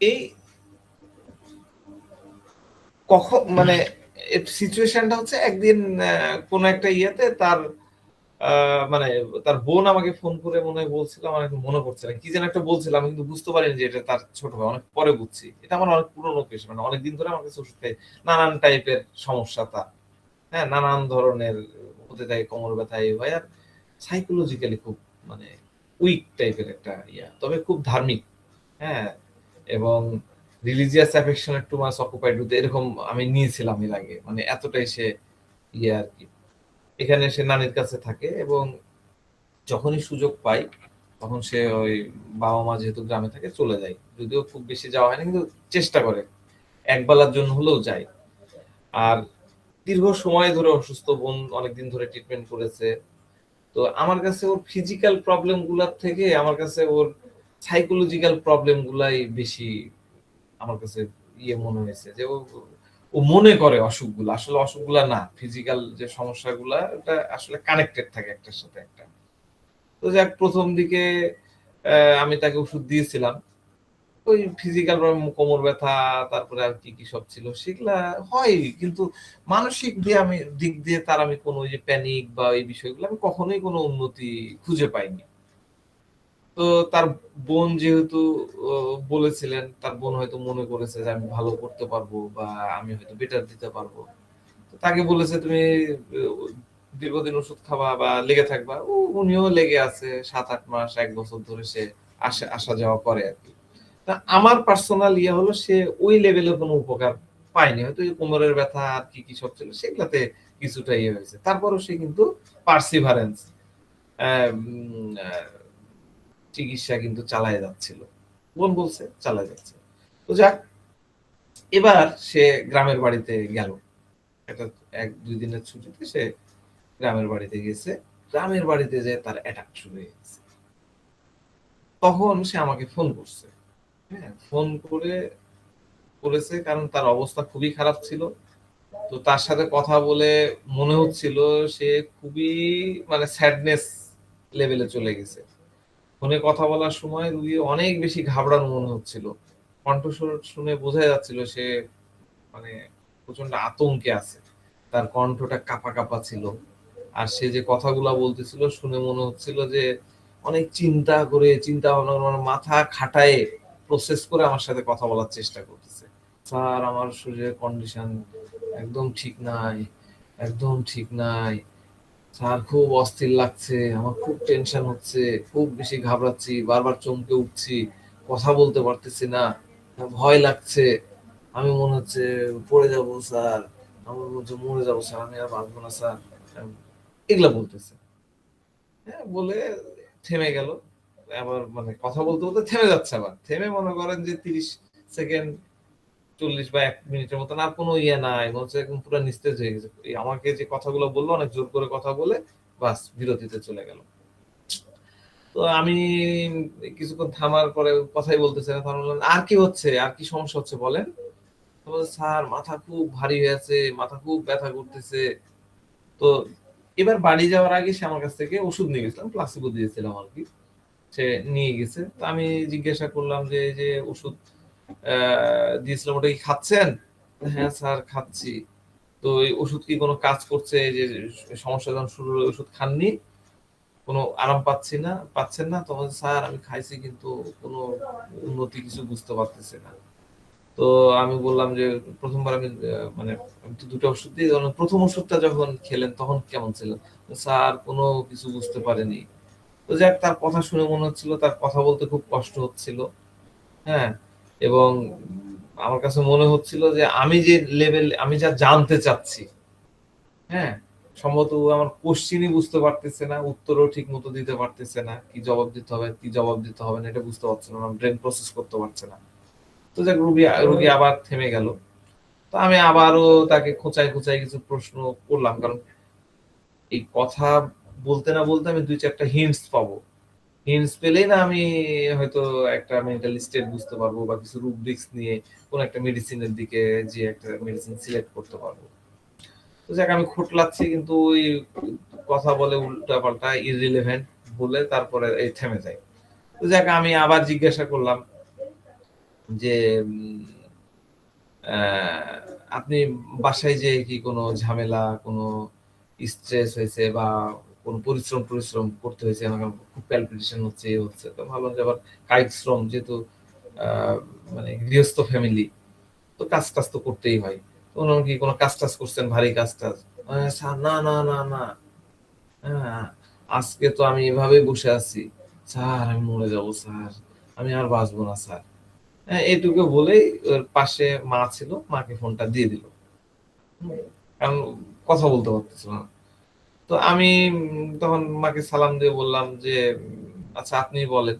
এই কখন মানে সিচুয়েশনটা হচ্ছে, একদিন কোন একটা ইয়েতে তার মানে তার বোন আমাকে ফোন করে মনে হয় বলছিল, আমার এখন মনে পড়ছে না কি যেন একটা বলছিল, আমি কিন্তু বুঝতে পারিনি যে এটা তার ছোট ভাই, অনেক পরে বুঝছি। এটা আমার অনেক পুরনো কেস, মানে অনেকদিন ধরে আমার কাছে ওষুধ খাই, নানান টাইপের সমস্যা তার, হ্যাঁ, নানান ধরনের হতে থাকে, কোমর ব্যথা, এই হয়, আর সাইকোলজিক্যালি খুব মানে উইক টাইপের একটা ইয়া, তবে খুব ধার্মিক, হ্যাঁ, এবং রিলিজিয়াস অ্যাফেকশনের টু মাস অকুপাইড উইথ, এরকম আমি নিয়েছিলাম এর আগে, মানে এতটাই সে ইয়ে আর কি। এখানে সে নানির কাছে থাকে, এবং যখনই সুযোগ পাই তখন সে ওই বাবা মা যেহেতু গ্রামে থাকে চলে যায়, যদিও খুব বেশি যাওয়া হয় না, কিন্তু চেষ্টা করে একবেলার জন্য হলেও যায়। আর দীর্ঘ সময় ধরে অসুস্থ, বোন অনেকদিন ধরে ট্রিটমেন্ট করেছে। তো আমার কাছে ওর ফিজিক্যাল প্রবলেম গুলার থেকে আমার কাছে ওর সাইকোলজিক্যাল প্রবলেম গুলাই বেশি আমার কাছে ইয়ে মনে হয়েছে, যে ও মনে করে অসুখগুলা, আসলে অসুখগুলা না, ফিজিক্যাল যে সমস্যাগুলা ওটা আসলে কানেক্টেড থাকে একটার সাথে একটা। তো যাক, প্রথম দিকে আমি তাকে ওষুধ দিয়েছিলাম, ওই ফিজিক্যাল প্রবলেম, কোমর ব্যথা, তারপরে আর কি কি সব ছিল সেগুলা হয়, কিন্তু মানসিক দিক দিয়ে তার আমি কোনো ওই যে প্যানিক বা এই বিষয়গুলো আমি কখনোই কোনো উন্নতি খুঁজে পাইনি। তো তার বোন যেহেতু বলেছিলেন, তার বোন হয়তো মনে করেছে যে আমি ভালো করতে পারবো বা আমি হয়তো বেটার দিতে পারবো, তো তাকে বলেছে তুমি দীর্ঘদিন ওষুধ খাবা বা লেগে থাকবা। উনিও লেগে আছে, 7-8 মাস 1 বছর ধরে সে আসা যাওয়া করে আর কি। তা আমার পার্সোনাল ইয়ে হলো, সে ওই লেভেলে কোনো উপকার পায়নি, হয়তো এই কোমরের ব্যথা আর কি কি সব ছিল সেগুলাতে কিছুটা ইয়ে হয়েছে, তারপরও সে কিন্তু পার্সিভারেন্স চিকিৎসা কিন্তু চালায় যাচ্ছিল, বোন বলছে চালায় যাচ্ছে। তো যাক, এবার সে গ্রামের বাড়িতে গেল, একটা 1-2 দিনের ছুটিতে সে গ্রামের বাড়িতে গেছে। গ্রামের বাড়িতে যে তার অ্যাটাক শুরু হয়ে গেছে, তখন সে আমাকে ফোন করছে। হ্যাঁ, ফোন করেছে কারণ তার অবস্থা খুবই খারাপ ছিল। তো তার সাথে কথা বলে মনে হচ্ছিল সে খুবই মানে স্যাডনেস লেভেলে চলে গেছে। ফোনে কথা বলার সময় রুগী অনেক বেশি ঘাবড়ানো মনে হচ্ছিল, কণ্ঠস্বর শুনে বোঝা যাচ্ছিল সে মানে প্রচন্ড আতঙ্কে আছে, তার কণ্ঠটা কাঁপা কাঁপা ছিল। আর সে যে কথাগুলা বলতেছিল শুনে মনে হচ্ছিল যে অনেক চিন্তা করে, চিন্তা ভাবনা করে, মানে মাথা খাটায় প্রসেস করে আমার সাথে কথা বলার চেষ্টা করতেছে। স্যার আমার শরীরের কন্ডিশন একদম ঠিক নাই, একদম ঠিক নাই স্যার, খুব অস্থির লাগছে, আমার খুব টেনশন হচ্ছে, খুব বেশি ঘাবড়াচ্ছি, বারবার চমকে উঠছি, কথা বলতে পারতেছি না, ভয় লাগছে, আমি মনে হচ্ছে পড়ে যাব স্যার, আমার মনে হচ্ছে মরে যাবো স্যার, আমি আর বাঁচবো না স্যার, এগুলা বলতেছে। হ্যাঁ, বলে থেমে গেল। আবার মানে কথা বলতে বলতে থেমে যাচ্ছে, আবার থেমে মনে করেন যে 30 সেকেন্ড 40 বা 1 মিনিটের মতন আর কোনো ইয়ে নাই, মনে হচ্ছে একদম পুরো নিস্তেজ হয়ে গেছে। এই আমাকে যে কথাগুলো বললো অনেক জোর করে কথা বলে বাস বিরতিতে চলে গেল। তো আমি কিছুক্ষণ থামার পরে কথাই বলতেছে না, তখন বললাম আর কি হচ্ছে, আর কি সমস্যা হচ্ছে বলেন। তো বলছে, স্যার মাথা খুব ভারী হয়েছে, মাথা খুব ব্যথা করতেছে। তো এবার বাড়ি যাওয়ার আগে সে আমার কাছ থেকে ওষুধ নিয়ে গেছিলাম, প্লাসিবো দিয়েছিলাম আর কি, সে নিয়ে গেছে। তো আমি জিজ্ঞাসা করলাম যে এই যে ওষুধ দিয়েছিলাম ওটা কি খাচ্ছেন? হ্যাঁ স্যার খাচ্ছি। তো এই ওষুধ কি কোনো কাজ করছে? এই যে সমস্যা যখন শুরু হলো ওষুধ খাননি, কোনো আরাম পাচ্ছেন না? তখন স্যার আমি খাইছি কিন্তু কোনো উন্নতি কিছু বুঝতে পারতেছি না। তো আমি বললাম যে প্রথমবার আমি মানে আমি তো 2টা ওষুধ দিই, প্রথম ওষুধটা যখন খেলেন তখন কেমন ছিল? স্যার কোনো কিছু বুঝতে পারেনি। তো যাক, তার কথা শুনে মনে হচ্ছিল তার কথা বলতে খুব কষ্ট হচ্ছিল। হ্যাঁ, এবং আমার কাছে মনে হচ্ছিল যে আমি যে লেভেল, আমি যা জানতে চাচ্ছি, হ্যাঁ, সম্ভবত ও আমার কোশ্চিনই বুঝতে পারতেছে না, উত্তরও ঠিক মতো দিতে পারতেছে না, কি জবাব দিতে হবে কি জবাব দিতে হবে না এটা বুঝতে পারছে না, ব্রেন প্রসেস করতে পারছে না। তো যাক, রুগী আবার থেমে গেল। তো আমি আবারও তাকে খোঁচাই খোঁচাই কিছু প্রশ্ন করলাম, কারণ এই কথা বলতে না বলতে আমি 2-4টা হিন্টস পাবো, হিন্টস পেলেই না আমি হয়তো একটা মেন্টাল স্টেট বুঝতে পারবো বা কিছু রুব্রিক্স নিয়ে কোন একটা মেডিসিনের দিকে যে একটা মেডিসিন সিলেক্ট করতে পারবো। তো যাক, আমি খোঁটলাচ্ছি কিন্তু ওই কথা বলে উল্টা পাল্টা ইররিলেভেন্ট বলে তারপরে এই থেমে যায়। তো যাক, আমি আবার জিজ্ঞাসা করলাম যে আপনি বাসায় যে কি কোনো ঝামেলা, কোনো স্ট্রেস হয়েছে বা কোনো পরিশ্রম করতে হয়েছে, আমার খুব প্যালপিটেশন হচ্ছে, এই হচ্ছে। তো ভাবলাম যে আবার কায়িক শ্রম যেহেতু মানে গৃহস্থ ফ্যামিলি, তো কাজ টাজ তো করতেই হয়। তো উনি কি কোনো কাজ টাজ করছেন, ভারী কাজ টাজ? স্যার না না না না, হ্যাঁ, আজকে তো আমি এভাবেই বসে আছি স্যার, আমি মরে যাবো স্যার, আমি আর বাঁচবো না স্যার। হ্যাঁ, এইটুকু বলেই ওর পাশে মা ছিল, মাকে ফোনটা দিয়ে দিল। কারণ কথা বলতে পারতেছিল না। তো আমি তখন মাকে সালাম দিয়ে বললাম যে আচ্ছা আপনি বলেন।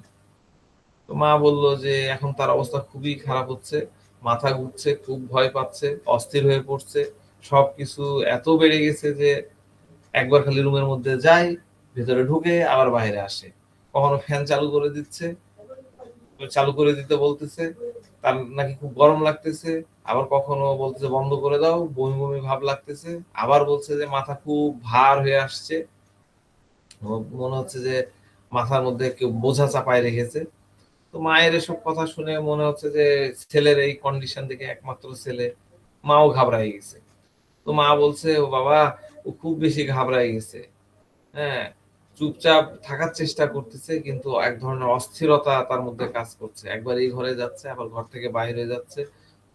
তো মা বলল যে এখন তার অবস্থা খুবই খারাপ হচ্ছে, মাথা ঘুরছে, খুব ভয় পাচ্ছে, অস্থির হয়ে পড়ছে, সবকিছু এত বেড়ে গেছে যে একবার খালি রুমের মধ্যে যায়, ভেতরে ঢুকে আবার বাইরে আসে, কখনো ফ্যান চালু করে দিচ্ছে, চালু করে দিতে বলতেছে, তার নাকি খুব গরম লাগতেছে, আবার কখনো বলতেছে বন্ধ করে দাও, বমি বমি ভাব লাগতেছে, আবার বলছে যে মাথা খুব ভার হয়ে আসছে, মনে হচ্ছে যে মাথার মধ্যে কেউ বোঝা চাপায় রেখেছে। তো মায়ের এসব কথা শুনে মনে হচ্ছে যে ছেলের এই কন্ডিশন দেখে, একমাত্র ছেলে, মাও ঘাবড়ায় গেছে। তো মা বলছে ও বাবা, ও খুব বেশি ঘাবড়ায় গেছে, হ্যাঁ, চুপচাপ থাকার চেষ্টা করতেছে কিন্তু এক ধরনের অস্থিরতা তার মধ্যে কাজ করছে, একবার এই ঘরে যাচ্ছে আবার ঘর থেকে বাইরে যাচ্ছে,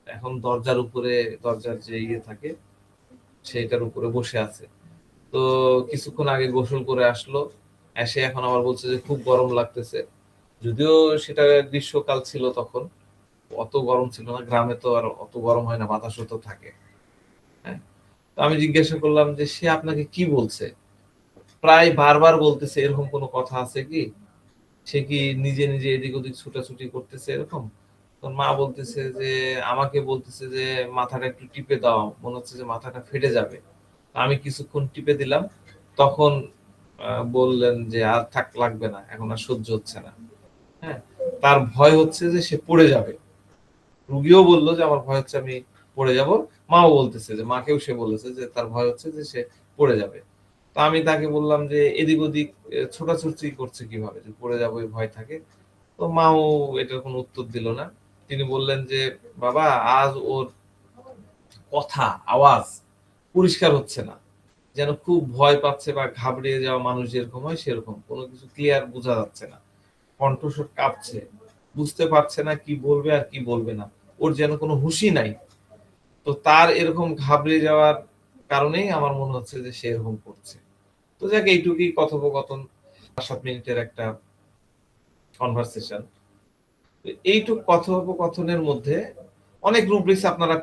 এখন দরজার উপরে, দরজার যে ইয়ে থাকে সেইটার উপরে বসে আছে। তো কিছুক্ষণ আগে গোসল করে আসলো, এসে এখন আবার বলছে যে খুব গরম লাগতেছে, যদিও সেটা গ্রীষ্মকাল ছিল তখন, অত গরম ছিল না, গ্রামে তো আর অত গরম হয় না, বাতাসও তো থাকে। হ্যাঁ, তো আমি জিজ্ঞাসা করলাম যে সে আপনাকে কি বলছে, প্রায় বারবার বলতেছে এরকম কোনো কথা আছে কি, সে কি নিজে নিজে এদিক ওদিক ছুটাছুটি করতেছে এরকম? তো মা বলতেছে যে আমাকে বলতেছে যে মাথাটা একটু টিপে দাও, মনে হচ্ছে যে মাথাটা ফেটে যাবে। আমি কিছুক্ষণ টিপে দিলাম, তখন বললেন যে আর থাক, লাগবে না, এখন আর সহ্য হচ্ছে না। হ্যাঁ, তার ভয় হচ্ছে যে সে পড়ে যাবে, রুগীও বললো যে আমার ভয় হচ্ছে আমি পড়ে যাব, মাও বলতেছে যে, মাকেও সে বলেছে যে তার ভয় হচ্ছে যে সে পড়ে যাবে। তো আমি তাকে বললাম যে এদিক ওদিক ছোটাছুটি করছে কিভাবে, যে পড়ে যাবো এই ভয় থাকে। তো মাও এটার কোনো উত্তর দিল না। তিনি বললেন যে বাবা, আজ ওর কথা আওয়াজ পরিষ্কার হচ্ছে না, যেন খুব ভয় পাচ্ছে বা ঘাবড়িয়ে যাওয়া মানুষ যেরকম হয় সেরকম, কোনো কিছু ক্লিয়ার বোঝা যাচ্ছে না, কণ্ঠস্বর কাঁপছে, বুঝতে পারছে না কি বলবে আর কি বলবে না, ওর যেন কোনো হুঁশই নাই। তো তার এরকম ঘাবড়ে যাওয়ার কারণেই আমার মনে হচ্ছে যে সে এরকম করছে। তো যাক, এইটুকুই কথোপকথন, 5-7 মিনিটের একটা কনভারসেশন। এইটুক কথোপকথনের মধ্যে অনেক রুব্রিক্স আপনারা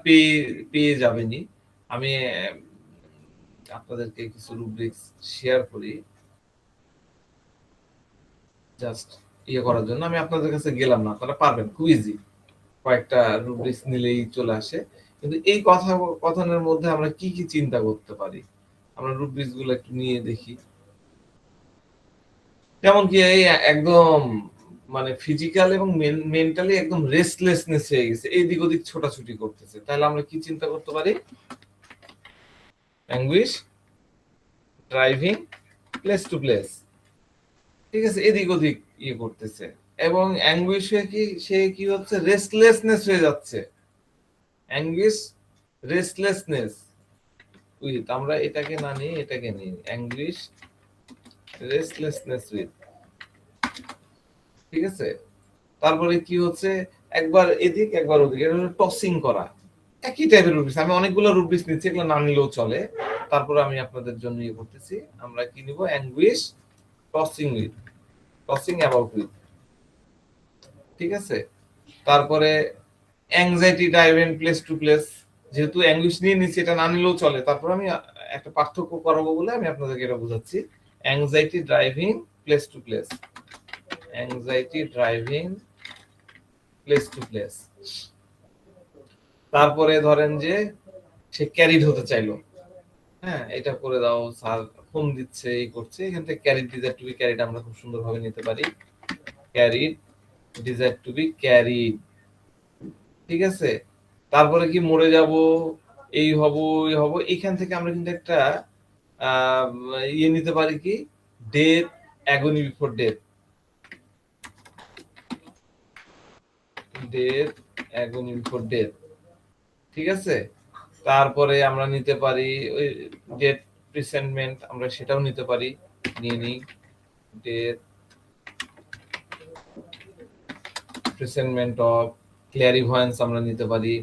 পেয়ে যাবেনই। আমি আপনাদেরকে কিছু রুব্রিক্স শেয়ার করি জাস্ট করার জন্য। আমি আপনাদের কাছে গেলাম না, আপনারা পারবেন, খুব ইজি, কয়েকটা রুব্রিক্স নিলেই চলে আসে। কিন্তু এই কথোপকথনের মধ্যে আমরা কি কি চিন্তা করতে পারি, আমরা রুব্রিক্স গুলো একটু নিয়ে দেখি। যেমন কি এই একদম মানে ফিজিক্যাল এবং মেন্টালি একদম রেস্টলেসনেস হয়ে গেছে, এইদিক ওদিক ছোটাছুটি করতেছে, তাহলে আমরা কি চিন্তা করতে পারি? Anguish driving place to place, ঠিক আছে, এদিক ওদিক করতেছে, এবং অ্যাঙ্গুইশ সে কি হচ্ছে, রেস্টলেসনেস হয়ে যাচ্ছে। অ্যাঙ্গুইশ রেস্টলেসনেস উইথ, আমরা এটাকে না নিয়ে এটাকে নিই, অ্যাঙ্গুইশ রেস্টলেসনেস উইথ, ঠিক আছে। তারপরে কি হচ্ছে, একবার এদিক একবার ওদিক, এটা হলো টসিং করা, একই টাইপের রুব্রিক্স। আমি অনেকগুলো রুব্রিক্স নিচ্ছি, এগুলো না নিলেও চলে, তারপরে আমি আপনাদের জন্য করতেছি। আমরা কি নিব? Anguish tossing with, tossing about with, ঠিক আছে। তারপরে anxiety driven place to place, যেহেতু অ্যাঙ্গুইশ নিয়ে নিচ্ছি, এটা না নিলেও চলে, তারপর আমি একটা পার্থক্য করাবো বলে আমি আপনাদেরকে এটা বোঝাচ্ছি। Anxiety driving place to place, anxiety driving place to place. তারপরে ধরেন যে সে ক্যারিড হতে চাইলো, হ্যাঁ এটা করে দাও স্যার, ফোন দিচ্ছে, এই করছে, এখান থেকে carried desire to be carried আমরা খুব সুন্দরভাবে নিতে পারি, carried desire to be carried, ঠিক আছে। তারপরে কি মরে যাব, এই হব, এখান থেকে আমরা কিন্তু একটা নিতে পারি কি, death, agony before death, death agony before death, ঠিক আছে। তারপরে আমরা নিতে পারি ওই ডেথ প্রিসেন্টমেন্ট, আমরা সেটাও নিতে পারি, নিয়ে নিই, ডেথ প্রিসেন্টমেন্ট অফ ক্লিয়ারিভয়েন্স আমরা নিতে পারি।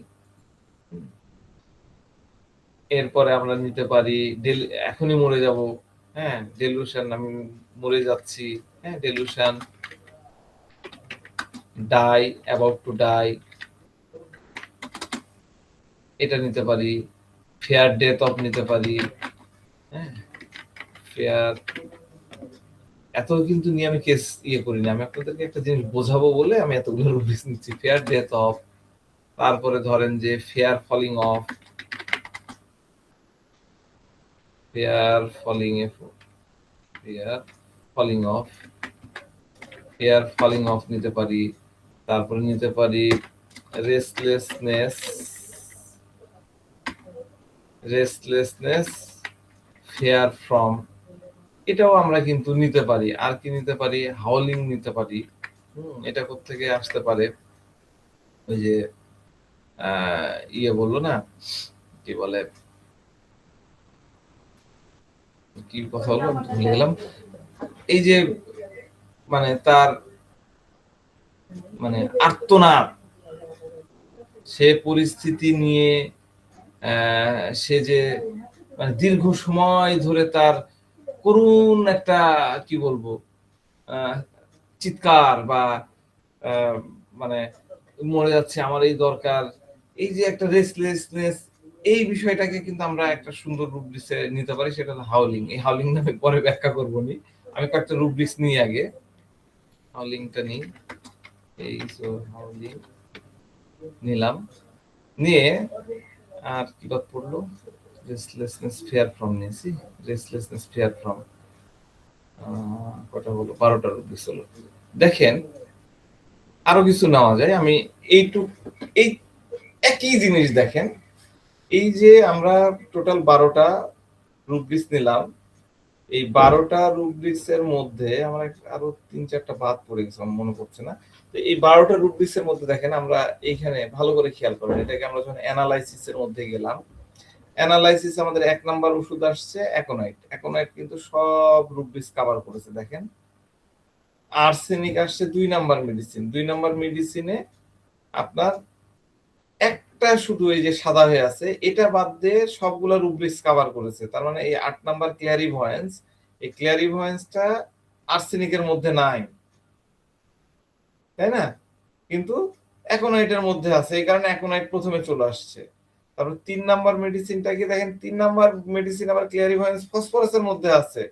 এরপরে আমরা নিতে পারি এখনই মরে যাব, হ্যাঁ ডেলুশন, আমি মরে যাচ্ছি, হ্যাঁ delusion, die, about to die, এটা নিতে পারি, ফেয়ার ডেথ অফ নিতে পারি, হ্যাঁ ফেয়ার। এত কিন্তু নিয়ে আমি কেস করিনি, আমি আপনাদেরকে একটা জিনিস বোঝাবো বলে আমি এতগুলো রুব্রিক্স নিচ্ছি। ফেয়ার ডেথ অফ, তারপরে ধরেন যে fair falling off, fair falling off, fair falling off নিতে পারি। তারপরে নিতে পারি রেস্টলেসনেস ফেয়ার ফ্রম, এটাও আমরা কিন্তু নিতে পারি। আর কি নিতে পারি? হাউলিং নিতে পারি। এটা কোত্থেকে আসতে পারে? ওই যে বললো না, কি বলে, কি কথা হলো ভুলে গেলাম, এই যে মানে তার মানে আর্তনাদ, সে পরিস্থিতি নিয়ে সে যে মানে দীর্ঘ সময় ধরে তার করুণ একটা কি বলবো চিৎকার, বা মানে মরে যাচ্ছে, আমার এই দরকার, এই যে একটা রেস্টলেসনেস, এই বিষয়টাকে কিন্তু আমরা একটা সুন্দর রুব্রিক্সে নিতে পারি, সেটা হলো হাউলিং। এই হাউলিং আমি পরে ব্যাখ্যা করবো নি, আমি কয়েকটা রুব্রিক্স নিই আগে, হাউলিংটা নিই। এই হাউলিং নিলাম, নিয়ে আর কি বাদ পড়লো, রেস্টলেসনেস ফেয়ার ফ্রম নিয়েছি, রেস্টলেসনেস ফেয়ার ফ্রম, কটা হলো, 12টা রুব্রিক্স হলো। দেখেন আরো কিছু নেওয়া যায়, আমি এই একই জিনিস দেখেন, এই যে আমরা টোটাল 12টা রুব্রিক্স নিলাম, এই 12টা রুব্রিক্স এর মধ্যে আমার আরো 3-4টা বাদ পড়ে গেছে, আমার মনে পড়ছে না। তো এই 12টা রুব্রিক্স এর মধ্যে দেখেন, আমরা এইখানে ভালো করে খেয়াল করেন, এটাকে আমরা যখন অ্যানালাইসিস এর মধ্যে গেলাম, অ্যানালাইসিস আমাদের 1 নাম্বার ওষুধ আসছে অ্যাকোনাইট। অ্যাকোনাইট কিন্তু সব রুব্রিক্স কভার করেছে। দেখেন আর্সেনিক আসছে 2 নাম্বার মেডিসিন। 2 নাম্বার মেডিসিনে আপনার একটা শুধু এই যে সাদা হয়ে আছে, এটা বাদ দিয়ে সবগুলা রুব্রিক্স কভার করেছে। তার মানে এই 8 নাম্বার ক্লিয়ারিভয়েন্স, এই ক্লিয়ারিভয়েন্সটা আর্সেনিকের মধ্যে নাই, তাই না? কিন্তু অ্যাকোনাইটের মধ্যে আছে, এই কারণে অ্যাকোনাইট প্রথমে চলে আসছে। তারপর 3 নাম্বার মেডিসিনটা কি দেখেন, 3 নাম্বার মেডিসিন আবার ক্লিয়ারিভয়েন্স ফসফরাসের মধ্যে আছে,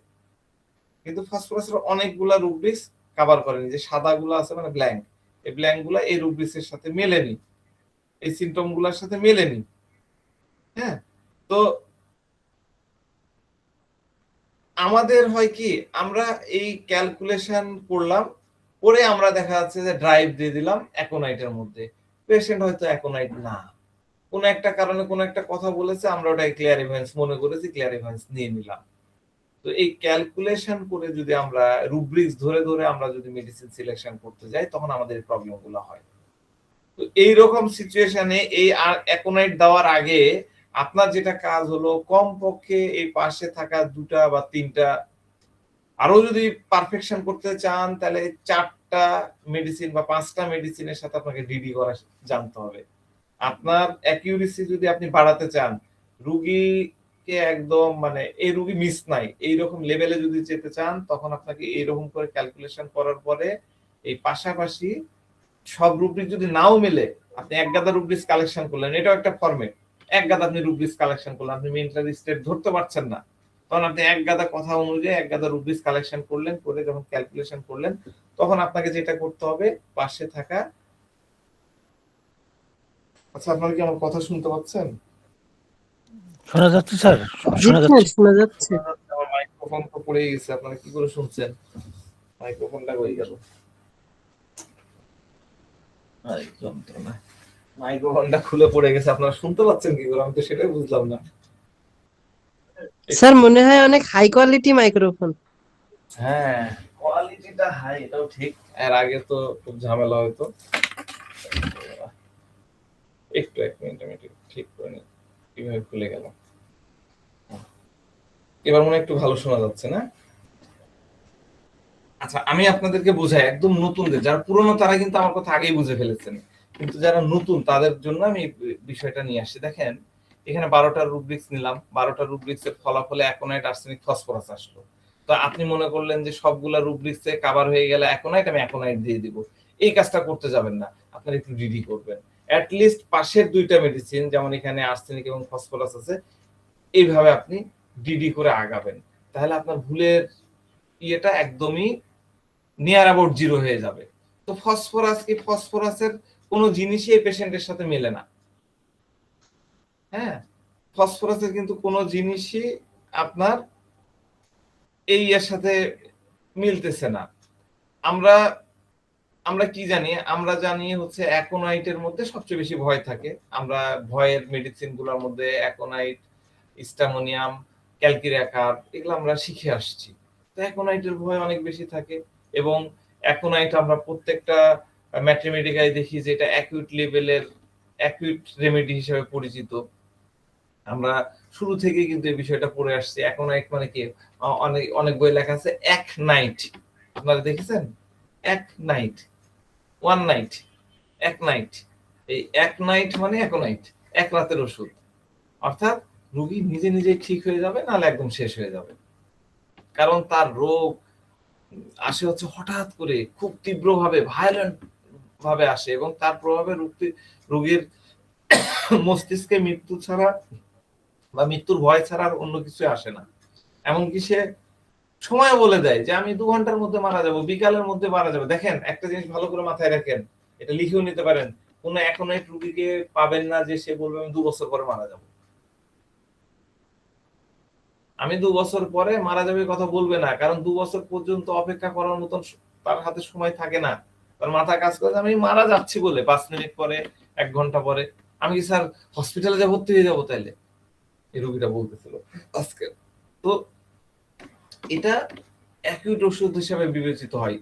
কিন্তু ফসফরাসের অনেকগুলা রুব্রিক্স কভার করেনি। যে সাদাগুলো আছে মানে ব্ল্যাঙ্ক, এই ব্ল্যাঙ্কগুলা এই রুব্রিক্সের সাথে মেলেনি, এই সিম্পটম গুলার সাথে মেলেনি। হ্যাঁ, তো আমাদের হয় কি, আমরা এই ক্যালকুলেশন করলাম, পরে আমরা দেখা যাচ্ছে যে ড্রাইভ দিয়ে দিলাম অ্যাকোনাইটের মধ্যে। পেশেন্ট হয়তো অ্যাকোনাইট না, কোন একটা কারণে কোন একটা কথা বলেছে, আমরা ওটাকে ক্লিয়ারিভয়েন্স মনে করেছি, ক্লিয়ারিভয়েন্স নিয়ে নিলাম। তো এই ক্যালকুলেশন করে যদি আমরা রুব্রিক্স ধরে ধরে আমরা যদি মেডিসিন সিলেকশন করতে যাই, তখন আমাদের এই প্রবলেমগুলো হয়। তো এইরকম সিচুয়েশনে এই অ্যাকোনাইট দেওয়ার আগে আপনার যেটা কাজ হলো, কমপক্ষে এই পাশে থাকা 2টা বা 3টা, আরো যদি পারফেকশন করতে চান তাহলে 4টা মেডিসিন বা 5টা মেডিসিনের সাথে আপনাকে ডিডি করা জানতে হবে। আপনার অ্যাকিউরেসি যদি আপনি বাড়াতে চান, রুগীকে একদম মানে এই রুগী মিস নাই এইরকম লেভেলে যদি যেতে চান, তখন আপনাকে এইরকম করে ক্যালকুলেশন করার পরে এই পাশাপাশি সব রুব্রিক যদি নাও মেলে, আপনি এক গাদা রুব্রিক্স কালেকশন করলেন, এটাও একটা ফরম্যাট। এক গাদা আপনি রুব্রিক্স কালেকশন করলেন, আপনি মেন্টাল স্টেট ধরতে পারছেন না, তখন আপনি এক গাদা কথা অনুযায়ী এক গাদা রুব্রিক্স কালেকশন করলেন, করে যখন ক্যালকুলেশন করলেন, তখন আপনাকে যেটা করতে হবে পাশে থাকা। আচ্ছা, আপনারা কি আমার কথা শুনতে পাচ্ছেন? শোনা যাচ্ছে স্যার, জি শোনা স্যার, যাচ্ছে। শোনা যাচ্ছে। আমার মাইক্রোফোন তো পড়ে গেছে, আপনারা কি করে শুনছেন? মাইক্রোফোনটা হয়ে গেল, যন্ত্রণা, মাইক্রোফোনটা খুলে পড়ে গেছে, আপনারা শুনতে পাচ্ছেন কি করে? আমি তো সেটাই বুঝলাম না। স্যার মনে হয় অনেক হাই কোয়ালিটি মাইক্রোফোন। হ্যাঁ, কোয়ালিটিটা হাই, এটাও ঠিক। এর আগে তো খুব ঝামেলা হতো। একটু 1 মিনিট আমি একটু ঠিক করে নিই, কিভাবে খুলে গেল। এবার মনে হয় একটু ভালো শোনা যাচ্ছে না? আচ্ছা, আমি আপনাদেরকে বোঝাই, একদম নতুনদের, যারা পুরনো তারা কিন্তু আমার কথা আগেই বুঝে ফেলেছেন, কিন্তু যারা নতুন তাদের জন্য আমি বিষয়টা নিয়ে আসছি। দেখেন এখানে 12টা রুব্রিক্স নিলাম, 12টা রুব্রিক্সের ফলাফলে অ্যাকোনাইট, আর্সেনিক, ফসফরাস আসলো। তো আপনি মনে করলেন যে সবগুলা রুব্রিক্সে কভার হয়ে গেলে অ্যাকোনাইট, আমি অ্যাকোনাইট দিয়ে দিব। এই কাজটা করতে যাবেন না, আপনারা একটু ডিডি করবেন। অ্যাট লিস্ট পাশের 2টা মেডিসিন, যেমন এখানে আর্সেনিক এবং ফসফরাস আছে, এইভাবে আপনি ডিডি করে আগাবেন, তাহলে আপনার ভুলের ইয়েটা একদমই নিয়ার অ্যাবাউট 0 হয়ে যাবে। তো ফসফরাসের কোনো জিনিসই এই পেশেন্টের সাথে মেলে না। হ্যাঁ, ফসফরাসের কিন্তু কোনো জিনিসই আপনার এই এর সাথে মিলতেছে না। আমরা আমরা কি জানি? আমরা জানি হচ্ছে অ্যাকোনাইটের মধ্যে সবচেয়ে বেশি ভয় থাকে। আমরা ভয়ের মেডিসিন গুলোর মধ্যে অ্যাকোনাইট, স্টামোনিয়াম, ক্যালকিরিয়াকার, এগুলো আমরা শিখে আসছি। তো অ্যাকোনাইটের ভয় অনেক বেশি থাকে, এবং অ্যাকোনাইট আমরা প্রত্যেকটা ম্যাথমেটিকায় দেখি যে এটা অ্যাকিউট লেভেলের অ্যাকিউট রেমেডি হিসেবে পরিচিত। আমরা শুরু থেকে কিন্তু এই বিষয়টা পড়ে আসছি। অ্যাকোনাইট মানে কি, অনেক অনেক বই লেখা আছে এক নাইট, আপনারা দেখেছেন? এক নাইট, ওয়ান নাইট, এক নাইট। এই এক নাইট মানে অ্যাকোনাইট, এক রাতের ওষুধ। অর্থাৎ রোগী নিজে নিজেই ঠিক হয়ে যাবে, নাহলে একদম শেষ হয়ে যাবে। কারণ তার রোগ আসে হচ্ছে হঠাৎ করে, খুব তীব্রভাবে, ভায়োলেন্ট ভাবে আসে, এবং তার প্রভাবে রোগীর মস্তিষ্কে মৃত্যু ছাড়া বা মৃত্যুর ভয় ছাড়া আর অন্য কিছু আসে না। এমনকি সে সময় বলে দেয় যে আমি 2 ঘন্টার মধ্যে মারা যাব, বিকালের মধ্যে মারা যাব। দেখেন, একটা জিনিস ভালো করে মাথায় রাখেন, এটা লিখেও নিতে পারেন, কোন অ্যাকোনাইট রোগীকে পাবেন না যে সে বলবে আমি 2 বছর পরে মারা যাব। আমি 2 বছর পরে মারা যাবে কথা বলবে না, কারণ 2 বছর পর্যন্ত অপেক্ষা করার মতন তার হাতে সময় থাকে না। তার মাথা কাজ করে আমি মারা যাচ্ছি বলে 5 মিনিট পরে, 1 ঘন্টা পরে আমি কি স্যার হসপিটালে যা ভর্তি হয়ে যাবো তাইলে, এই রোগীটা বলতেছিল আজকে। তো এটা অ্যাকিউট ওষুধ হিসেবে বিবেচিত হয়।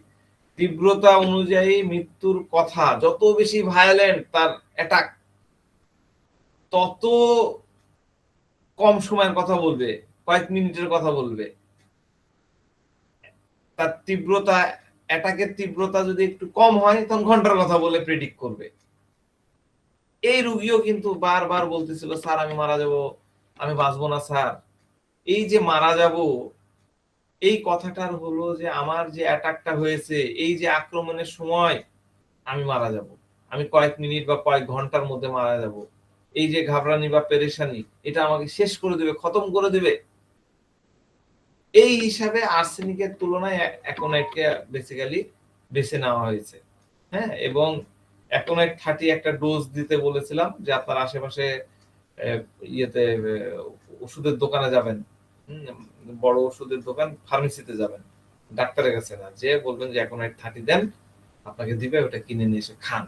তীব্রতা অনুযায়ী মৃত্যুর কথা, যত বেশি ভায়োলেন্ট তার অ্যাটাক, তত কম সময়ের কথা বলবে, কয়েক মিনিটের কথা বলবে। তার তীব্রতা, অ্যাটাকের তীব্রতা যদি একটু কম হয় তখন ঘন্টার কথা বলে প্রেডিক্ট করবে। এই রুগীও কিন্তু বারবার বলতেছিল, স্যার আমি মারা যাব, আমি বাঁচবো না স্যার। এই যে মারা যাব, এই কথাটার হলো যে আমার যে অ্যাটাকটা হয়েছে, এই যে আক্রমণের সময় আমি মারা যাব, আমি কয়েক মিনিট বা কয়েক ঘন্টার মধ্যে মারা যাব, এই যে ঘাবড়ানি বা পেরেশানি, এটা আমাকে শেষ করে দেবে, খতম করে দেবে। এই হিসাবে আর্সেনিকের তুলনায় অ্যাকোনাইটকে বেসিক্যালি বেছে নেওয়া হয়েছে। হ্যাঁ, এবং অ্যাকোনাইট 30 একটা ডোজ দিতে বলেছিলাম, যে আপনার আশেপাশে ইয়েতে ওষুধের দোকানে যাবেন, বড় ওষুধের দোকান, ফার্মেসিতে যাবেন, ডাক্তারের কাছে না, যে বলবেন যে অ্যাকোনাইট 30 দেন, আপনাকে দিবে, ওটা কিনে নিয়ে এসে খান।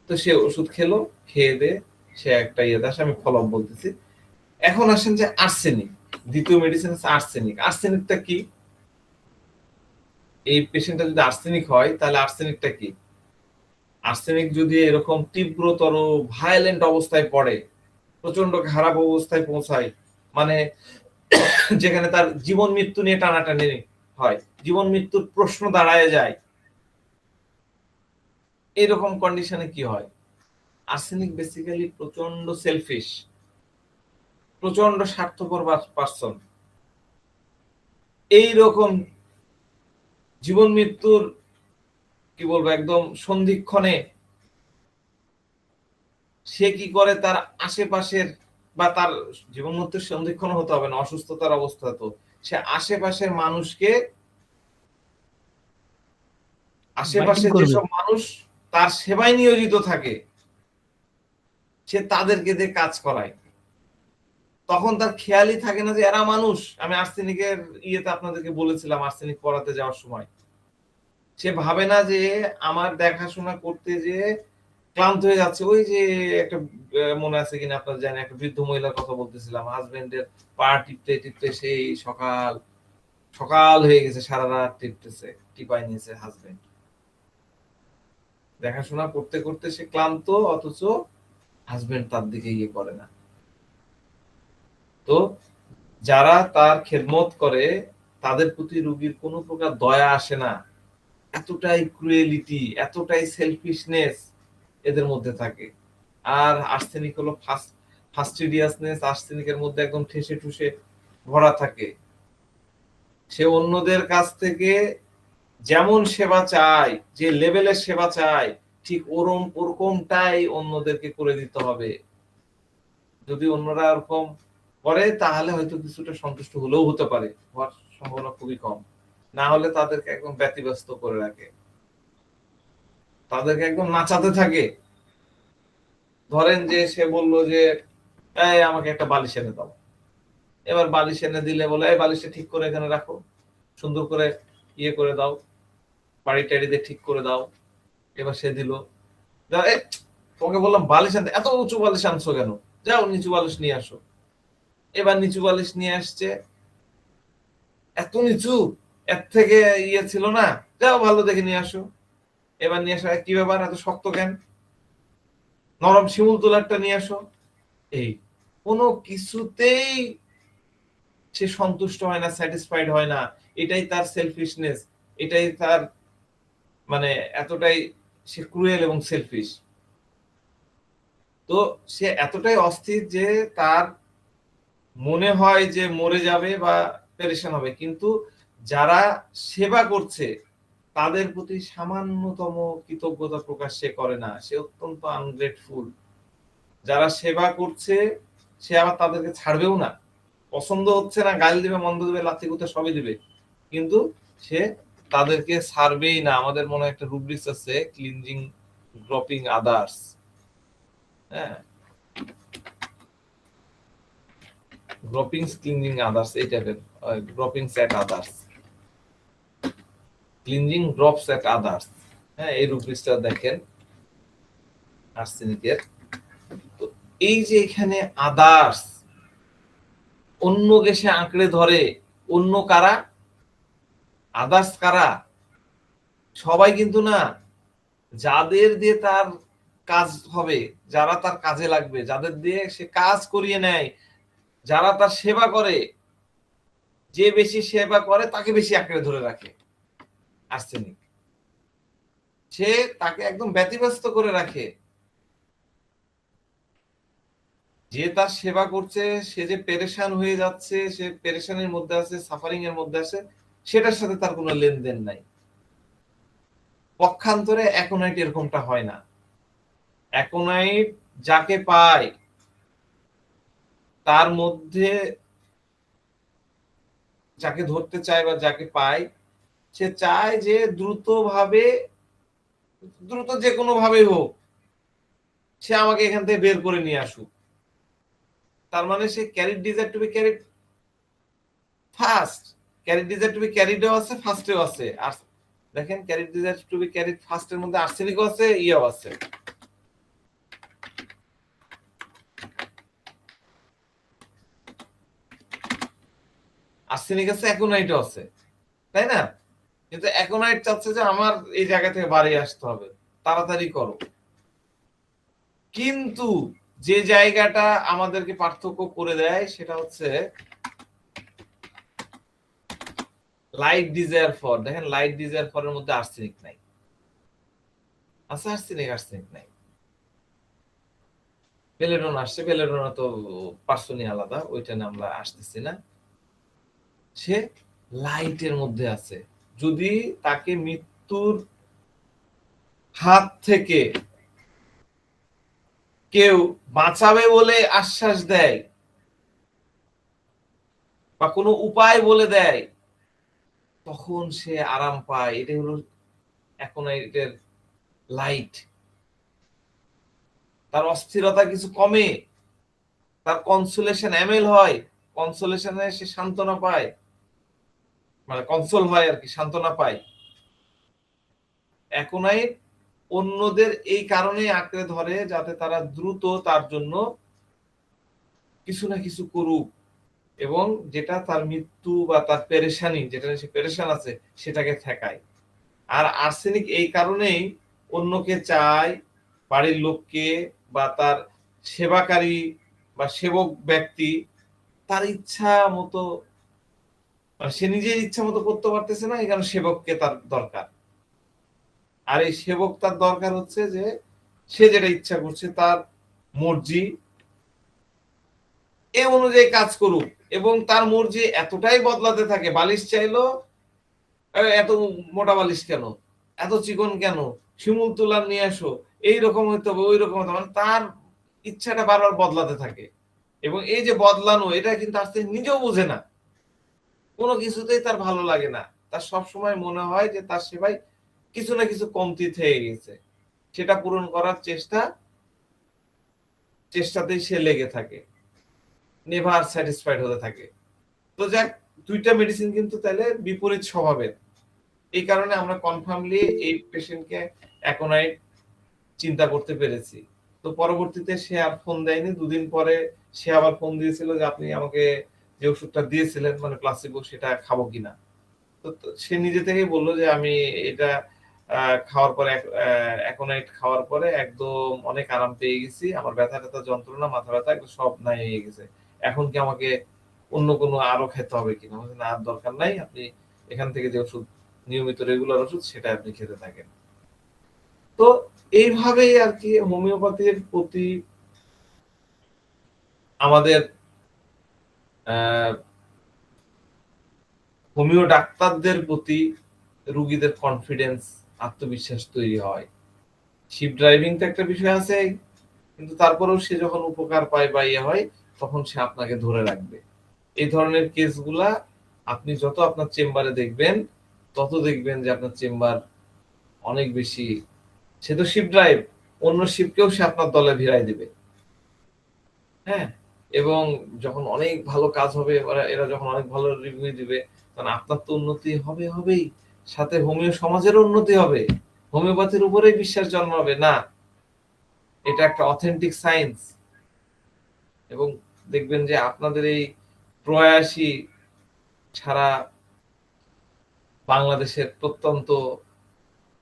তো সে ওষুধ খেলো, খেয়ে দে সে একটা ইয়েতে আসে, আমি ফলো আপ বলতেছি। এখন আসেন যে আর্সেনিক, দ্বিতীয় মেডিসিন আছে আর্সেনিক। আর্সেনিকটা কি? এই পেশেন্টটা যদি আর্সেনিক হয় তাহলে আর্সেনিকটা কি? আর্সেনিক যদি এরকম তীব্রতর ভায়োলেন্ট অবস্থায় পড়ে, প্রচন্ড খারাপ অবস্থায় পৌঁছায়, মানে যেখানে তার জীবন মৃত্যু নিয়ে টানাটানি হয়, জীবন মৃত্যুর প্রশ্ন দাঁড়ায় যায়, এইরকম কন্ডিশনে কি হয়? আর্সেনিক বেসিক্যালি প্রচন্ড সেলফিশ, প্রচন্ড স্বার্থপর পার্সন। এইরকম জীবন মৃত্যুর কি বলবো একদম সন্ধিক্ষণে সে কি করে, তার আশেপাশের বা তার জীবন মৃত্যুর সন্ধিক্ষণ হতে হবে না, অসুস্থতার অবস্থা, তো সে আশেপাশের মানুষকে, আশেপাশে যেসব মানুষ তার সেবায় নিয়োজিত থাকে, সে তাদেরকে দিয়ে কাজ করায়। তখন তার খেয়ালই থাকে না যে এরা মানুষ। আমি আর্সেনিকের ইয়েতে আপনাদেরকে বলেছিলাম, আর্সেনিক পড়াতে যাওয়ার সময় সে ভাবে না যে আমার দেখাশোনা করতে যে ক্লান্ত হয়ে যাচ্ছে। ওই যে একটা মনে আছে কিনা আপনার জানেন, একটা বৃদ্ধ মহিলার কথা বলতেছিলাম, হাজবেন্ডের পা টিপতে টিপতে সেই সকাল সকাল হয়ে গেছে, সারা রাত টিপতেছে, টিপাই নিয়েছে হাজবেন্ড, দেখাশোনা করতে করতে সে ক্লান্ত, অথচ হাজবেন্ড তার দিকে ইয়ে করে না। তো যারা তার খেদমত করে তাদের প্রতি রোগীর কোনো প্রকার দয়া আসে না, এতটাই ক্রুয়েলিটি, এতটাই সেলফিশনেস এদের মধ্যে থাকে। আর আর্সেনিক হলো ফাস্টিডিয়াসনেস, আর্সেনিকের মধ্যে একদম ঠেসে ঠুসে ভরা থাকে। সে অন্যদের কাছ থেকে যেমন সেবা চায়, যে লেভেলের সেবা চায়, ঠিক ওরকমটাই অন্যদেরকে করে দিতে হবে। যদি অন্যরা ওরকম করে তাহলে হয়তো কিছুটা সন্তুষ্ট হলেও হতে পারে, হওয়ার সম্ভাবনা খুবই কম। না হলে তাদেরকে একদম ব্যতিব্যস্ত করে রাখে, তাদেরকে একদম নাচাতে থাকে। ধরেন যে সে বললো যে এই আমাকে একটা বালিশ এনে দাও, এবার বালিশ এনে দিলে বলে এই বালিশটা ঠিক করে এখানে রাখো, সুন্দর করে ইয়ে করে দাও, বাড়ি টাড়ি দিয়ে ঠিক করে দাও। এবার সে দিল, তোমাকে বললাম বালিশ আনতে, এত উঁচু বালিশ আনছো কেন, যাও নিচু বালিশ নিয়ে আসো। এবার নিচু বালিশ নিয়ে আসছে, এত নিচু, এর থেকে ইয়ে ছিল না, যাও ভালো দেখে নিয়ে আসো। এবার নিয়ে আসো, কি ব্যাপার এত শক্ত কেন, নরম শিমুল তোলারটা নিয়ে আসো। এই কোনো কিছুতেই সে সন্তুষ্ট হয় না, স্যাটিসফাইড হয় না। এটাই তার সেলফিশনেস, এটাই তার মানে এতটাই সে ক্রুয়েল এবং সেলফিশ। তো সে এতটাই অস্থির যে তার মনে হয় যে মরে যাবে বা পেরেশান হবে, কিন্তু যারা সেবা করছে তাদের প্রতি সামান্যতম কৃতজ্ঞতা প্রকাশ সে করে না, সে অত্যন্ত আনগ্রেটফুল। যারা সেবা করছে সে আবার তাদেরকে ছাড়বেও না, পছন্দ হচ্ছে না গালি দিবে, মন্দ দিবে, লাথি গুঁতা সবই দিবে, কিন্তু সে তাদেরকে ছাড়বেই না। আমাদের মনে একটা রুব্রিক্স আছে, ক্লিনজিং গ্রপিং আদার্স। হ্যাঁ, গ্রপিংস ক্লিনজিং আদার্স, এই টাইপের গ্রপিংস এট আদার্স, ক্লিনজিং ড্রপস এট আদার্স। হ্যাঁ, এই রুব্রিক্সটা দেখেন আর্সেনিকের। তো এই যে এখানে আদার্স, অন্যকে সে আঁকড়ে ধরে, অন্য কারা, আদার্স কারা, সবাই কিন্তু না, যাদের দিয়ে তার কাজ হবে, যারা তার কাজে লাগবে, যাদের দিয়ে সে কাজ করিয়ে নেয়, যারা তার সেবা করে, যে বেশি সেবা করে তাকে বেশি আঁকড়ে ধরে রাখে আর্সেনিক। সে তাকে একদম ব্যতিব্যস্ত করে রাখে। যে তার সেবা করছে, সে যে পেরেশান হয়ে যাচ্ছে, সে পেরেশানির মধ্যে আছে, সাফারিং এর মধ্যে আছে, সেটার সাথে তার কোনো লেনদেন নাই। পক্ষান্তরে অ্যাকোনাইট এরকমটা হয় না। অ্যাকোনাইট যাকে পায় তার মধ্যে, যাকে ধরতে চায় বা যাকে পায়, সে চায় যে দ্রুত যে কোনো ভাবে হোক সে আমাকে এখান থেকে বের করে নিয়ে আসুক। তার মানে সে carried desire to be carried fast, carried desire to be ক্যারিডও আছে, ফাস্টেও আছে। আর দেখেন, carried desire to be carried ফাস্টের মধ্যে আর্সেনিকও আছে, ইয়েও আছে। আর্সেনিক আছে, অ্যাকোনাইটও আছে, তাই না? কিন্তু অ্যাকোনাইট চাচ্ছে যে আমার এই জায়গা থেকে বাড়ি আসতে হবে, তাড়াতাড়ি করো। কিন্তু যে জায়গাটা আমাদেরকে পার্থক্য করে দেয় সেটা হচ্ছে লাইট ডিজায়ার ফর। দেখেন, লাইট ডিজায়ার ফর এর মধ্যে আর্সেনিক নাই, আছে আর্সেনিক নাই। বেলেডোনা আসছে, বেলেডোনা তো পার্সোনি আলাদা, ওইটা নিয়ে আমরা আসতেছি না। সে লাইটের মধ্যে আছে। যদি তাকে মৃত্যুর হাত থেকে কেউ বাঁচাবে বলে আশ্বাস দেয় বা কোনো উপায় বলে দেয়, তখন সে আরাম পায়। এটা হলো অ্যাকোনাইটের লাইট। তার অস্থিরতা কিছু কমে, তার কনসোলেশন এমএল হয়, কনসোলেশনে সে সান্ত্বনা পায়, মানে কনসোল হয় আর কি, সান্ত্বনা পায়। অ্যাকোনাইট অন্যদের এই কারণেই আঁকড়ে ধরে যাতে তারা দ্রুত তার জন্য কিছু না কিছু করুক, এবং যেটা তার মৃত্যু বা তার পেরেশানি, যেটা সে পেরেশান আছে, সেটাকে ঠেকায়। আর আর্সেনিক এই কারণেই অন্যকে চায়, বাড়ির লোককে বা তার সেবাকারী বা সেবক ব্যক্তি তার ইচ্ছা মতো, সে নিজের ইচ্ছা মতো করতে পারতেছে না, এই কারণে সেবককে তার দরকার। আর এই সেবক তার দরকার হচ্ছে যে সে যেটা ইচ্ছা করছে, তার মর্জি এ অনুযায়ী কাজ করুক, এবং তার মর্জি এতটাই বদলাতে থাকে। বালিশ চাইলো, এত মোটা বালিশ কেন, এত চিকন কেন, শিমুল তুলার নিয়ে আসো, এইরকম হইতে হবে, ওই রকম হতে হবে, মানে তার ইচ্ছাটা বারবার বদলাতে থাকে। এবং এই যে বদলানো, এটা কিন্তু আস্তে নিজেও বোঝে না, কোনো কিছুতেই তার ভালো লাগে না। তার সব সময় মনে হয় যে তার সেবায় কিছু না কিছু কমতি থেকে গেছে, সেটা পূরণ করার চেষ্টাতেই সে লেগে থাকে, নেভার স্যাটিসফাইড হতে থাকে। তো যাক, দুইটা মেডিসিন কিন্তু তাহলে বিপরীত স্বভাবের। এই কারণে আমরা কনফার্মলি এই পেশেন্টকে অ্যাকোনাইট চিন্তা করতে পেরেছি। তো পরবর্তীতে সে আর ফোন দেয়নি। দুদিন পরে সে আবার ফোন দিয়েছিল যে আপনি আমাকে যে ওষুধটা দিয়েছিলেন, মানে প্লাসিবো, সেটা খাবো কিনা। তো সে নিজে থেকেই বললো যে আমি এটা খাওয়ার পরে, অ্যাকোনাইট খাওয়ার পরে একদম অনেক আরাম পেয়ে গেছি, আমার ব্যথা ট্যাথা, যন্ত্রণা, মাথা ব্যথা একদম সব নাই হয়ে গেছে। এখন কি আমাকে অন্য কোনো আরো খেতে হবে কিনা? না, আর দরকার নাই, আপনি এখান থেকে যে ওষুধ, নিয়মিত রেগুলার ওষুধ, সেটা আপনি খেতে থাকেন। তো এইভাবেই আর কি হোমিওপ্যাথির প্রতি আমাদের হোমিও ডাক্তারদের প্রতি রোগীদের কনফিডেন্স, আত্মবিশ্বাস তৈরি হয়। শিপ ড্রাইভিং তো একটা বিষয় আছে, কিন্তু তারপরেও সে যখন উপকার পায় বা ইয়ে হয়, তখন সে আপনাকে ধরে রাখবে। এই ধরনের কেসগুলা আপনি যত আপনার চেম্বারে দেখবেন, তত দেখবেন যে আপনার চেম্বার অনেক বেশি, সে তো শিপ ড্রাইভ, অন্য শিপকেও সে আপনার দলে ভিড়াই দিবে। হ্যাঁ, এবং যখন অনেক ভালো কাজ হবে, এরা যখন অনেক ভালো রিভিউ দিবে, তখন আপনার তো উন্নতি হবেই, সাথে হোমিও সমাজের উন্নতি হবে। হোমিওপ্যাথির উপরেই বিশ্বাস জন্মাবে না, এটা একটা অথেন্টিক সায়েন্স। এবং দেখবেন যে আপনাদের এই প্রয়াসী সারা বাংলাদেশের প্রত্যন্ত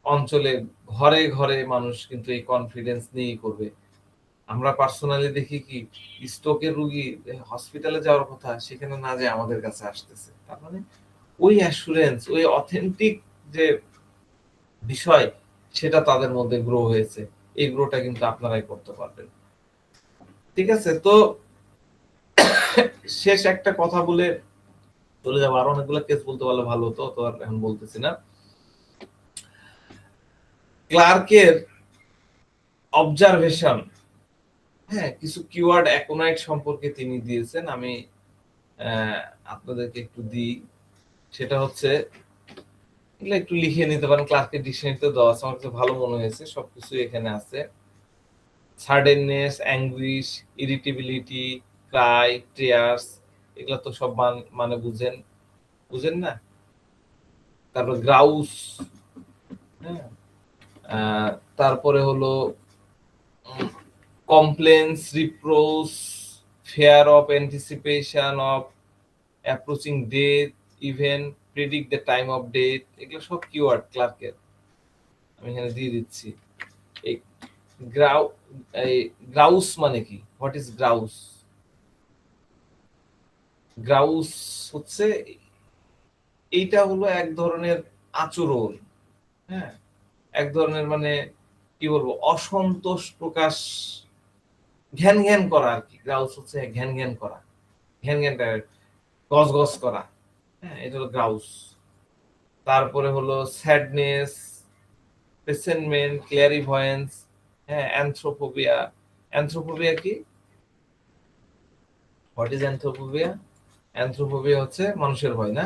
অঞ্চলে ঘরে ঘরে মানুষ কিন্তু এই কনফিডেন্স নিয়েই করবে। আমরা পার্সোনালি দেখি কি স্ট্রোকের রোগী হসপিটালে যাওয়ার কথা, সেখানে না যায় আমাদের কাছে আসতেছে। তার মানে ওই অ্যাসুরেন্স, ওই অথেন্টিক যে বিষয়, সেটা তাদের মধ্যে গ্রো হয়েছে। এই গ্রোটা কিন্তু আপনারাই করতে পারবেন। ঠিক আছে, তো শেষ একটা কথা বলে চলে যাবো। আর অনেকগুলো কেস বলতে পারলে ভালো হতো, তো আর এখন বলতেছি না। ক্লার্কের অবজারভেশন, হ্যাঁ, কিছু কিওয়ার্ড অ্যাকোনাইট সম্পর্কে তিনি দিয়েছেন, আমি আপনাদেরকে একটু দিই। সেটা হচ্ছে, এগুলো একটু লিখে নিতে পারেন, ক্লার্কের ডিকশনারিতে দেওয়া আছে, আমার কাছে ভালো মনে হয়েছে, সবকিছু এখানে আছে। সাডেননেস, অ্যাঙ্গুইশ, ইরিটেবিলিটি, ক্রাই, টিয়ার্স, এগুলো তো সব মানে বুঝেন না? তারপর গ্রাউস, হ্যাঁ, তারপরে হলো complaints, reproach, fear of anticipation of approaching death, even predict the time of death, এগুলো সব কিওয়ার্ড ক্লার্কের, আমি এখানে দিয়ে দিচ্ছি। এই গ্রাউস মানে কি? What is grouse? গ্রাউস হচ্ছে, এইটা হলো এক ধরনের আচরণ, হ্যাঁ, এক ধরনের মানে কি বলবো, অসন্তোষ প্রকাশ, ঘ্যান ঘ্যান করা আর কি। গ্রাউস হচ্ছে ঘ্যান ঘ্যান করা, ঘ্যান ঘ্যান গজ গজ করা, হ্যাঁ, এটা হলো গ্রাউস। তারপরে হলো স্যাডনেস, প্রেসেন্টমেন্ট, ক্লিয়ারিভয়েন্স, হ্যাঁ, অ্যানথ্রোফোবিয়া। অ্যানথ্রোফোবিয়া কি? What is অ্যানথ্রোফোবিয়া? অ্যানথ্রোফোবিয়া হচ্ছে মানুষের ভয়, না?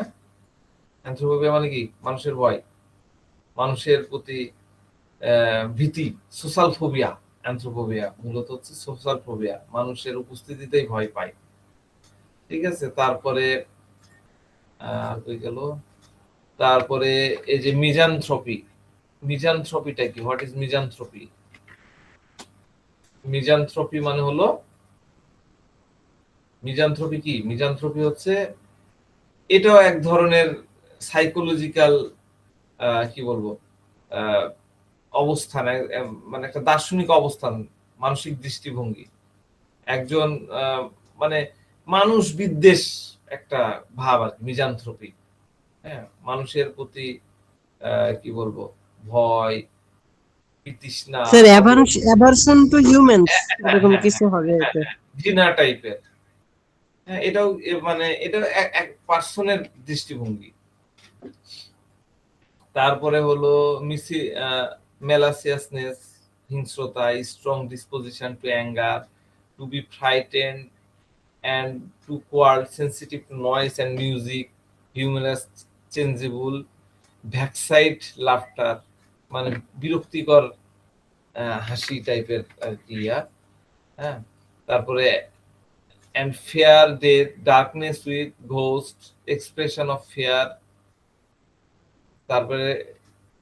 অ্যানথ্রোফোবিয়া মানে কি? মানুষের ভয়, মানুষের প্রতি ভীতি, সোশ্যাল ফোবিয়া। অ্যানথ্রোফোবিয়া মূলত হচ্ছে সোশ্যাল ফোবিয়া, মানুষের উপস্থিতিতেই ভয় পায়। ঠিক আছে, তারপরে কই গেল? তারপরে এই যে মিজানথ্রপি, মিজানথ্রপিটা কি? What is মিজানথ্রপি? মিজানথ্রপি মানে হলো, মিজানথ্রপি কি? মিজানথ্রপি হচ্ছে, এটাও এক ধরনের সাইকোলজিক্যাল কি বলবো অবস্থান, মানে একটা দার্শনিক অবস্থান, মানসিক দৃষ্টিভঙ্গি। একজন মানে মানুষ বিদ্বেষ একটা ভাব আর কি, মিজানথ্রপি। হ্যাঁ, মানুষের প্রতি কি বলবো, ভয়, বিতৃষ্ণা, স্যার অ্যাভারশন টু হিউম্যানস, এরকম হ্যাঁ, কিছু হবে এটা? ঘৃণা টাইপের। হ্যাঁ, এটাও মানে এটা এক পার্সনের দৃষ্টিভঙ্গি। তারপরে হলো মেলাসিয়াসনেস, হিংস্রতা, strong disposition to anger, to be frightened and too cold, sensitive to noise and music, humorous, changeable, backside laughter, মানে বিরক্তিকর হাসি টাইপের আর কি। হ্যাঁ, তারপরে and fear death, darkness with ghost, expression of fear, তারপরে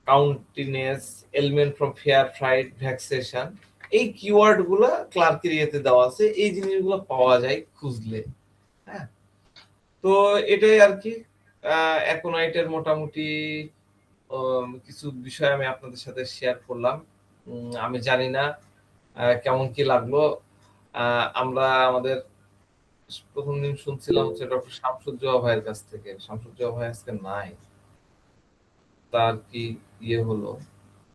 কাউন্টিনেস, এলিমেন্ট ফ্রম ফিয়ার, ফ্রাইট, ভ্যাক্সেশন। এই keyword গুলা ক্লার্কের ইয়েতে দেওয়া আছে, এই জিনিসগুলো পাওয়া যায় খুঁজলে। হ্যাঁ, তো এটাই আর কি। অ্যাকোনাইটের মোটামুটি কিছু বিষয় আমি আপনাদের সাথে শেয়ার করলাম। আমি জানি না কেমন কি লাগলো। আমরা আমাদের প্রথম দিন শুনছিলাম হচ্ছে ডক্টর শামসুজ্জোহা ভাইয়ের কাছ থেকে। শামসুজ্জোহা ভাই আজকে নাই, তার কি ইয়ে হলো